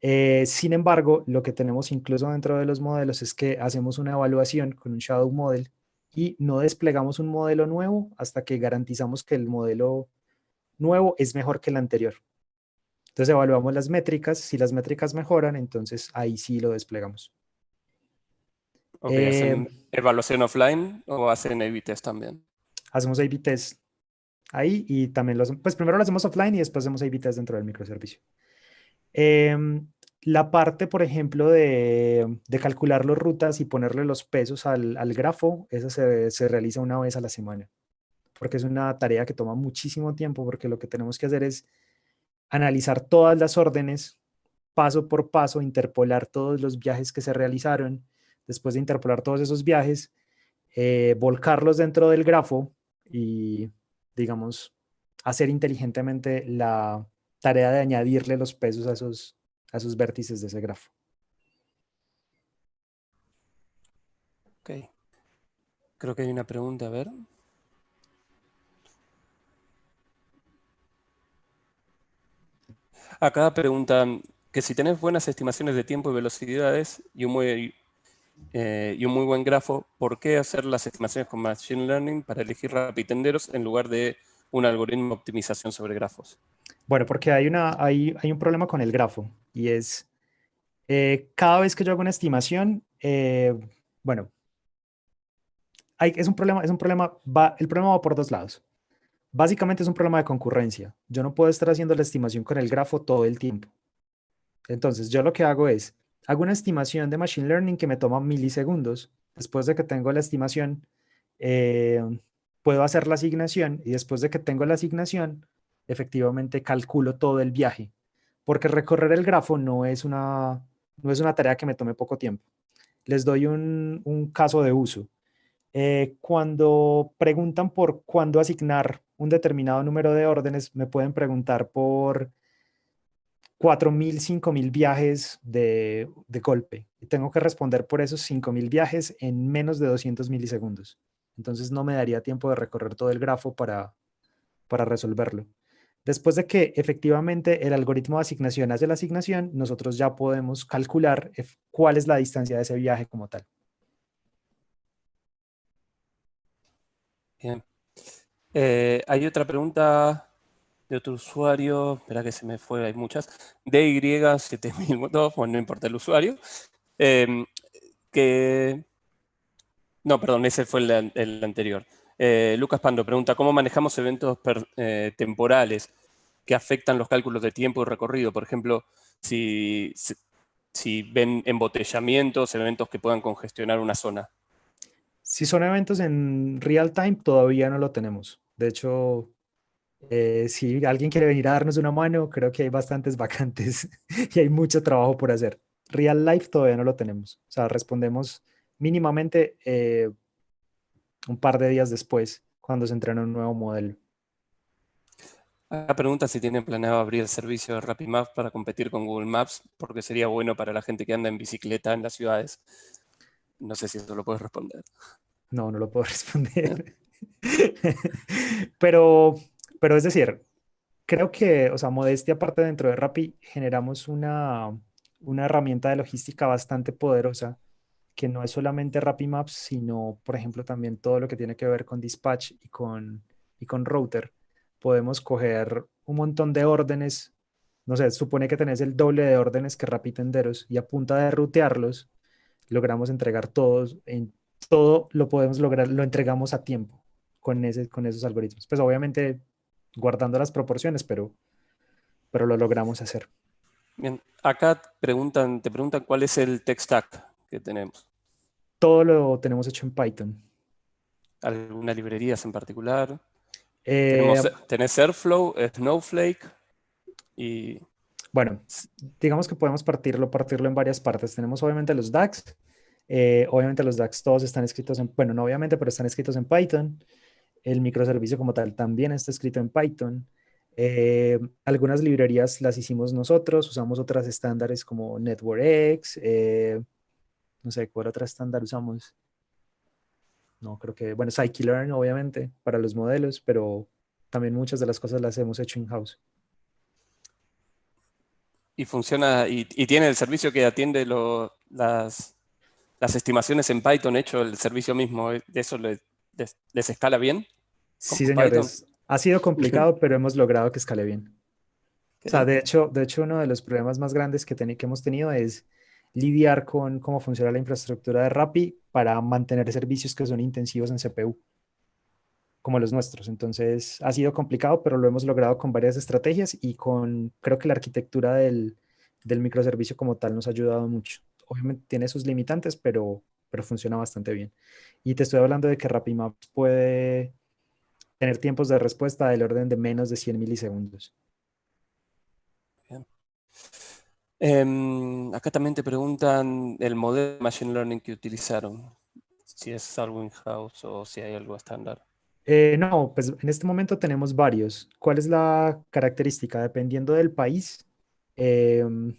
Sin embargo, lo que tenemos incluso dentro de los modelos es que hacemos una evaluación con un shadow model y no desplegamos un modelo nuevo hasta que garantizamos que el modelo nuevo es mejor que el anterior. Entonces evaluamos las métricas. Si las métricas mejoran, entonces ahí sí lo desplegamos. Ok, ¿hacen evaluación offline o hacen A/B test también? Hacemos A/B test ahí y también pues primero lo hacemos offline y después hacemos A/B test dentro del microservicio. La parte, por ejemplo, de calcular las rutas y ponerle los pesos al grafo, esa se realiza una vez a la semana, porque es una tarea que toma muchísimo tiempo, porque lo que tenemos que hacer es analizar todas las órdenes, paso por paso, interpolar todos los viajes que se realizaron. Después de interpolar todos esos viajes, volcarlos dentro del grafo y, digamos, hacer inteligentemente la tarea de añadirle los pesos a esos vértices de ese grafo. Ok. Creo que hay una pregunta, a ver. Acá preguntan que si tenés buenas estimaciones de tiempo y velocidades y un muy buen grafo, ¿por qué hacer las estimaciones con Machine Learning para elegir rapitenderos en lugar de un algoritmo de optimización sobre grafos? Bueno, porque hay un problema con el grafo y es cada vez que yo hago una estimación, bueno, el problema va por 2 lados. Básicamente es un problema de concurrencia. Yo no puedo estar haciendo la estimación con el grafo todo el tiempo. Entonces, yo lo que hago es, hago una estimación de Machine Learning que me toma milisegundos. Después de que tengo la estimación, puedo hacer la asignación y después de que tengo la asignación, efectivamente calculo todo el viaje. Porque recorrer el grafo no es una tarea que me tome poco tiempo. Les doy un caso de uso. Cuando preguntan por cuándo asignar un determinado número de órdenes, me pueden preguntar por 4.000, 5.000 viajes de golpe. Y tengo que responder por esos 5.000 viajes en menos de 200 milisegundos. Entonces no me daría tiempo de recorrer todo el grafo para resolverlo. Después de que efectivamente el algoritmo de asignación hace la asignación, nosotros ya podemos calcular cuál es la distancia de ese viaje como tal. Bien. Hay otra pregunta de otro usuario, espera que se me fue, hay muchas, DY7002, bueno, no importa el usuario, no, perdón, ese fue el anterior. Lucas Pando pregunta, ¿cómo manejamos eventos temporales que afectan los cálculos de tiempo y recorrido? Por ejemplo, si ven embotellamientos, eventos que puedan congestionar una zona. Si son eventos en real time, todavía no lo tenemos. De hecho, si alguien quiere venir a darnos una mano, creo que hay bastantes vacantes y hay mucho trabajo por hacer. Real life todavía no lo tenemos. O sea, respondemos mínimamente un par de días después, cuando se entrena un nuevo modelo. Acá pregunta si tienen planeado abrir el servicio de Rappi Maps para competir con Google Maps, porque sería bueno para la gente que anda en bicicleta en las ciudades. No sé si eso lo puedes responder. No, no lo puedo responder. Pero, pero es decir, creo que, o sea, modestia aparte, dentro de Rappi generamos una herramienta de logística bastante poderosa que no es solamente Rappi Maps, sino, por ejemplo, también todo lo que tiene que ver con dispatch y con router. Podemos coger un montón de órdenes, no sé, supone que tenés el doble de órdenes que Rappi Tenderos y a punta de rutearlos, logramos entregar todos, en todo lo podemos lograr, lo entregamos a tiempo con esos algoritmos. Pues obviamente guardando las proporciones, pero lo logramos hacer. Bien, acá te preguntan cuál es el tech stack que tenemos. Todo lo tenemos hecho en Python. ¿Alguna librería en particular? Eh, Tenés Airflow, Snowflake y... bueno, digamos que podemos partirlo en varias partes. Tenemos obviamente los DAX. Obviamente los DAX todos están escritos en, bueno, no obviamente, pero están escritos en Python. El microservicio como tal también está escrito en Python. Algunas librerías las hicimos nosotros, usamos otras estándares como NetworkX, no sé, ¿cuál otra estándar usamos? No, creo que, bueno, Scikit-learn obviamente para los modelos, pero también muchas de las cosas las hemos hecho in-house. Y funciona, y tiene el servicio que atiende las estimaciones en Python hecho el servicio mismo. ¿Eso les escala bien Sí, con Python? señores, ha sido complicado, pero hemos logrado que escale bien. O sea, Ok. de hecho, uno de los problemas más grandes que hemos tenido es lidiar con cómo funciona la infraestructura de Rappi para mantener servicios que son intensivos en CPU, como los nuestros. Entonces, ha sido complicado, pero lo hemos logrado con varias estrategias y creo que la arquitectura del microservicio como tal nos ha ayudado mucho. Obviamente tiene sus limitantes, pero funciona bastante bien. Y te estoy hablando de que Rappi Maps puede tener tiempos de respuesta del orden de menos de 100 milisegundos. Bien. Acá también te preguntan el modelo de Machine Learning que utilizaron, si es algo in-house o si hay algo estándar. No, pues en este momento tenemos varios. ¿Cuál es la característica? Dependiendo del país, em,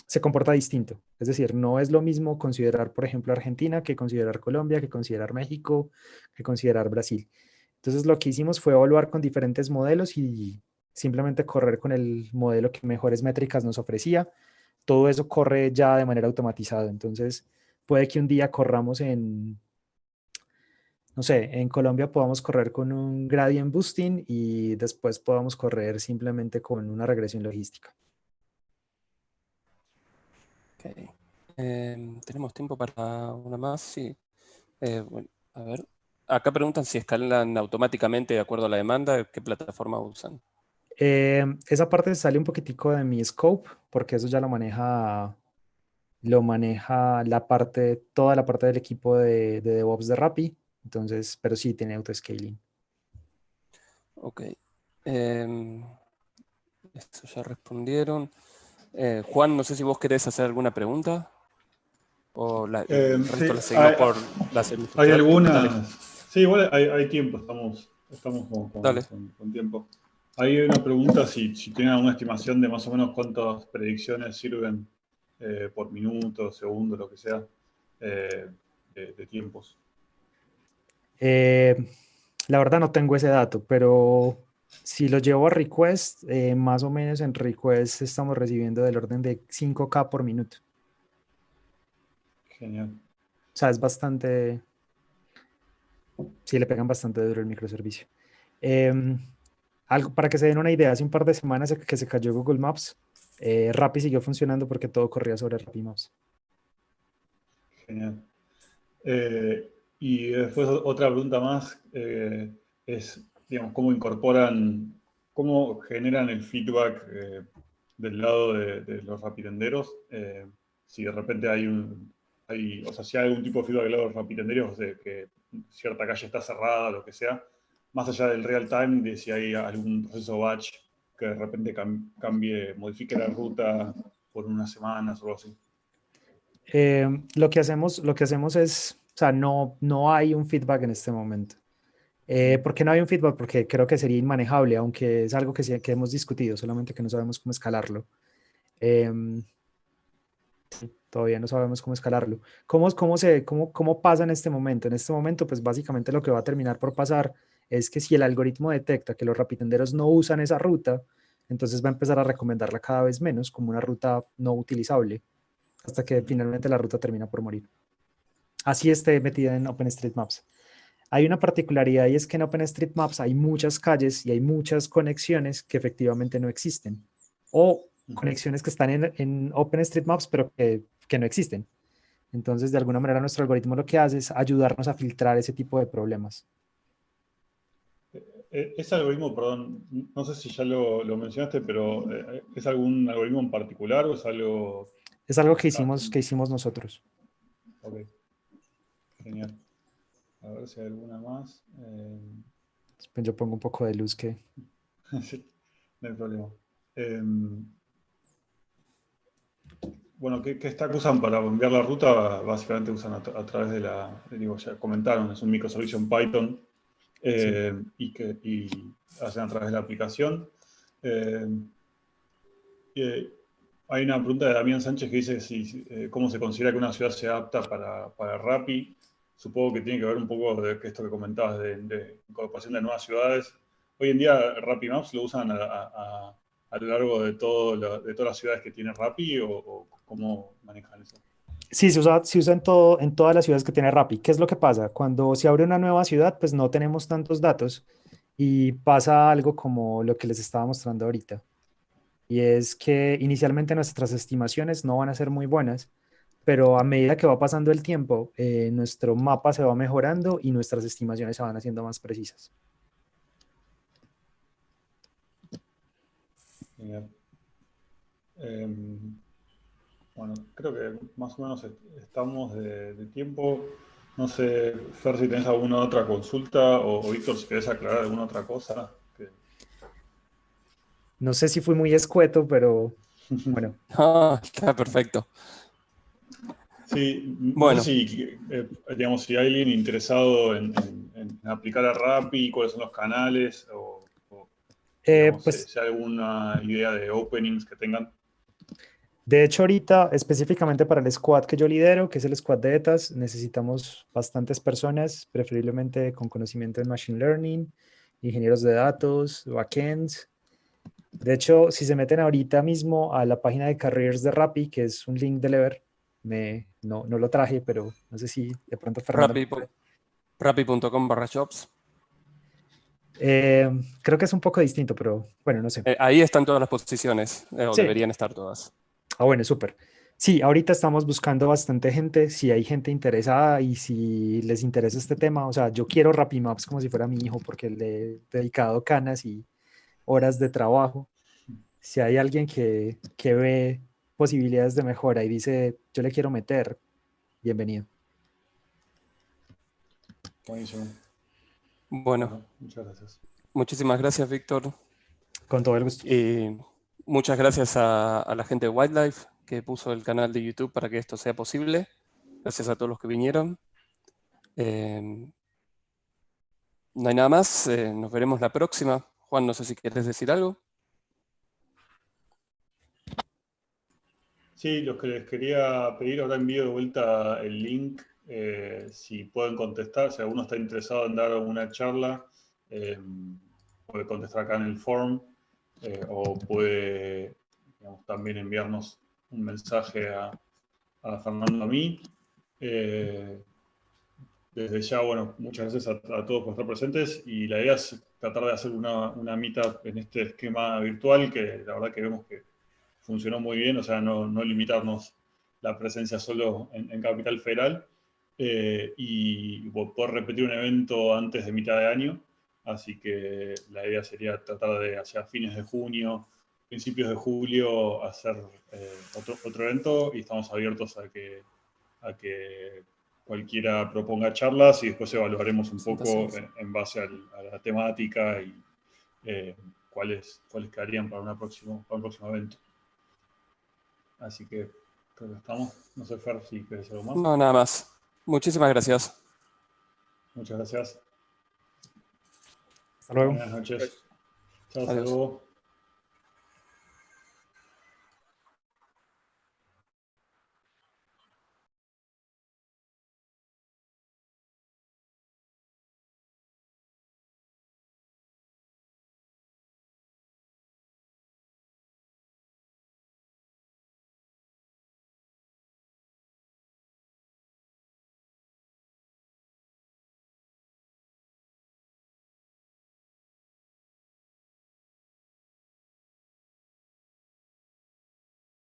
se comporta distinto. Es decir, no es lo mismo considerar, por ejemplo, Argentina que considerar Colombia, que considerar México, que considerar Brasil. Entonces, lo que hicimos fue evaluar con diferentes modelos y simplemente correr con el modelo que mejores métricas nos ofrecía. Todo eso corre ya de manera automatizada. Entonces, puede que un día corramos no sé, en Colombia podamos correr con un gradient boosting y después podamos correr simplemente con una regresión logística. Okay. ¿Tenemos tiempo para una más? Sí. Bueno, a ver. Acá preguntan si escalan automáticamente de acuerdo a la demanda, ¿qué plataforma usan? Esa parte sale un poquitico de mi scope, porque eso ya lo maneja toda la parte del equipo de DevOps de Rappi. Entonces, pero sí tiene autoscaling. Ok. Esto ya respondieron. Juan, no sé si vos querés hacer alguna pregunta. O el resto Sí, la seguimos por la hay administración. Dale, algunas. Sí, igual hay tiempo, estamos dale. con tiempo. Hay una pregunta si tienen alguna estimación de más o menos cuántas predicciones sirven por minuto, segundo, lo que sea, de tiempos. Eh, la verdad no tengo ese dato, pero si lo llevo a request, más o menos en request estamos recibiendo del orden de 5K por minuto. Genial. O sea, es bastante, sí le pegan bastante duro el microservicio. Algo para que se den una idea, hace un par de semanas que se cayó Google Maps, Rappi siguió funcionando porque todo corría sobre Rappi Maps. Genial. Y después otra pregunta más es, digamos, cómo generan el feedback del lado de los rapitenderos. Si de repente o sea, si hay algún tipo de feedback del lado de los rapitenderos de que cierta calle está cerrada, lo que sea, más allá del real time, de si hay algún proceso batch que de repente modifique la ruta por unas semanas o algo así. Lo que hacemos es, o sea, no hay un feedback en este momento. ¿Por qué no hay un feedback? Porque creo que sería inmanejable, aunque es algo que, que hemos discutido, solamente que no sabemos cómo escalarlo. Em, Todavía no sabemos cómo escalarlo. ¿Cómo pasa en este momento? En este momento, pues básicamente lo que va a terminar por pasar es que si el algoritmo detecta que los rapitenderos no usan esa ruta, entonces va a empezar a recomendarla cada vez menos como una ruta no utilizable, hasta que finalmente la ruta termina por morir. Así esté metida en OpenStreetMaps. Hay una particularidad y es que en OpenStreetMaps hay muchas calles y hay muchas conexiones que efectivamente no existen. O conexiones que están en OpenStreetMaps pero que no existen. Entonces, de alguna manera, nuestro algoritmo lo que hace es ayudarnos a filtrar ese tipo de problemas. Ese algoritmo, perdón, no sé si ya lo mencionaste, pero ¿es algún algoritmo en particular o es algo...? Es algo que hicimos nosotros. Ok, genial. A ver si hay alguna más. Yo pongo un poco de luz que... Sí, no hay problema. Bueno, ¿qué stack usan para enviar la ruta? Básicamente usan a través de digo, ya comentaron, es un microservicio en Python y hacen a través de la aplicación. Eh, Hay una pregunta de Damián Sánchez que dice cómo se considera que una ciudad sea apta para Rappi. Supongo que tiene que ver un poco de esto que comentabas de incorporación de nuevas ciudades. Hoy en día Rappi Maps lo usan a lo largo de de todas las ciudades que tiene Rappi o cómo manejan eso. Sí, se usa en todas las ciudades que tiene Rappi. ¿Qué es lo que pasa? Cuando se abre una nueva ciudad, pues no tenemos tantos datos y pasa algo como lo que les estaba mostrando ahorita. Y es que inicialmente nuestras estimaciones no van a ser muy buenas, pero a medida que va pasando el tiempo, nuestro mapa se va mejorando y nuestras estimaciones se van haciendo más precisas. Genial. Bueno, creo que más o menos estamos de tiempo. No sé, Fer, si tenés alguna otra consulta o Víctor, si querés aclarar alguna otra cosa. No sé si fui muy escueto, pero bueno. Ah, está perfecto. Sí, no sé Bueno, si, digamos, si hay alguien interesado en aplicar a Rappi, cuáles son los canales o digamos, Pues si hay alguna idea de openings que tengan. de hecho ahorita específicamente para el squad que yo lidero, que es el squad de ETAs, necesitamos bastantes personas, preferiblemente con conocimiento en Machine Learning, ingenieros de datos, backends. De hecho, si se meten ahorita mismo a la página de Careers de Rappi, que es un link de Lever, no lo traje, pero no sé si de pronto Fernando... rappi.com/jobs. Creo que es un poco distinto, pero bueno, no sé. Ahí están todas las posiciones, o Sí. deberían estar todas. Ah, bueno, súper. Sí, ahorita estamos buscando bastante gente, si hay gente interesada y si les interesa este tema, o sea, yo quiero Rappi Maps como si fuera mi hijo porque le he dedicado canas y horas de trabajo. Si hay alguien que ve posibilidades de mejora y dice, yo le quiero meter, bienvenido. Buenísimo. Bueno, muchas gracias. muchísimas gracias, Víctor. Con todo el gusto. Y muchas gracias a la gente de Wildlife que puso el canal de YouTube para que esto sea posible. Gracias a todos los que vinieron. No hay nada más. Nos veremos la próxima. Juan, no sé si quieres decir algo. Sí, los que les quería pedir, ahora envío de vuelta el link, si pueden contestar, si alguno está interesado en dar una charla, puede contestar acá en el form, o puede, digamos, también enviarnos un mensaje a Fernando, a mí. Desde ya, bueno, muchas gracias a todos por estar presentes y la idea es tratar de hacer una meetup en este esquema virtual que la verdad que vemos que funcionó muy bien, o sea, no limitarnos la presencia solo en Capital Federal y poder repetir un evento antes de mitad de año. Así que la idea sería tratar de hacia fines de junio, principios de julio, hacer otro evento y estamos abiertos a que cualquiera proponga charlas y después evaluaremos un poco en base a la temática y cuáles quedarían para un próximo evento. Así que creo que estamos. No sé, Fer, si querés algo más. No, nada más. Muchísimas gracias. Muchas gracias. Hasta luego. Buenas noches. Chao, hasta Adiós. luego.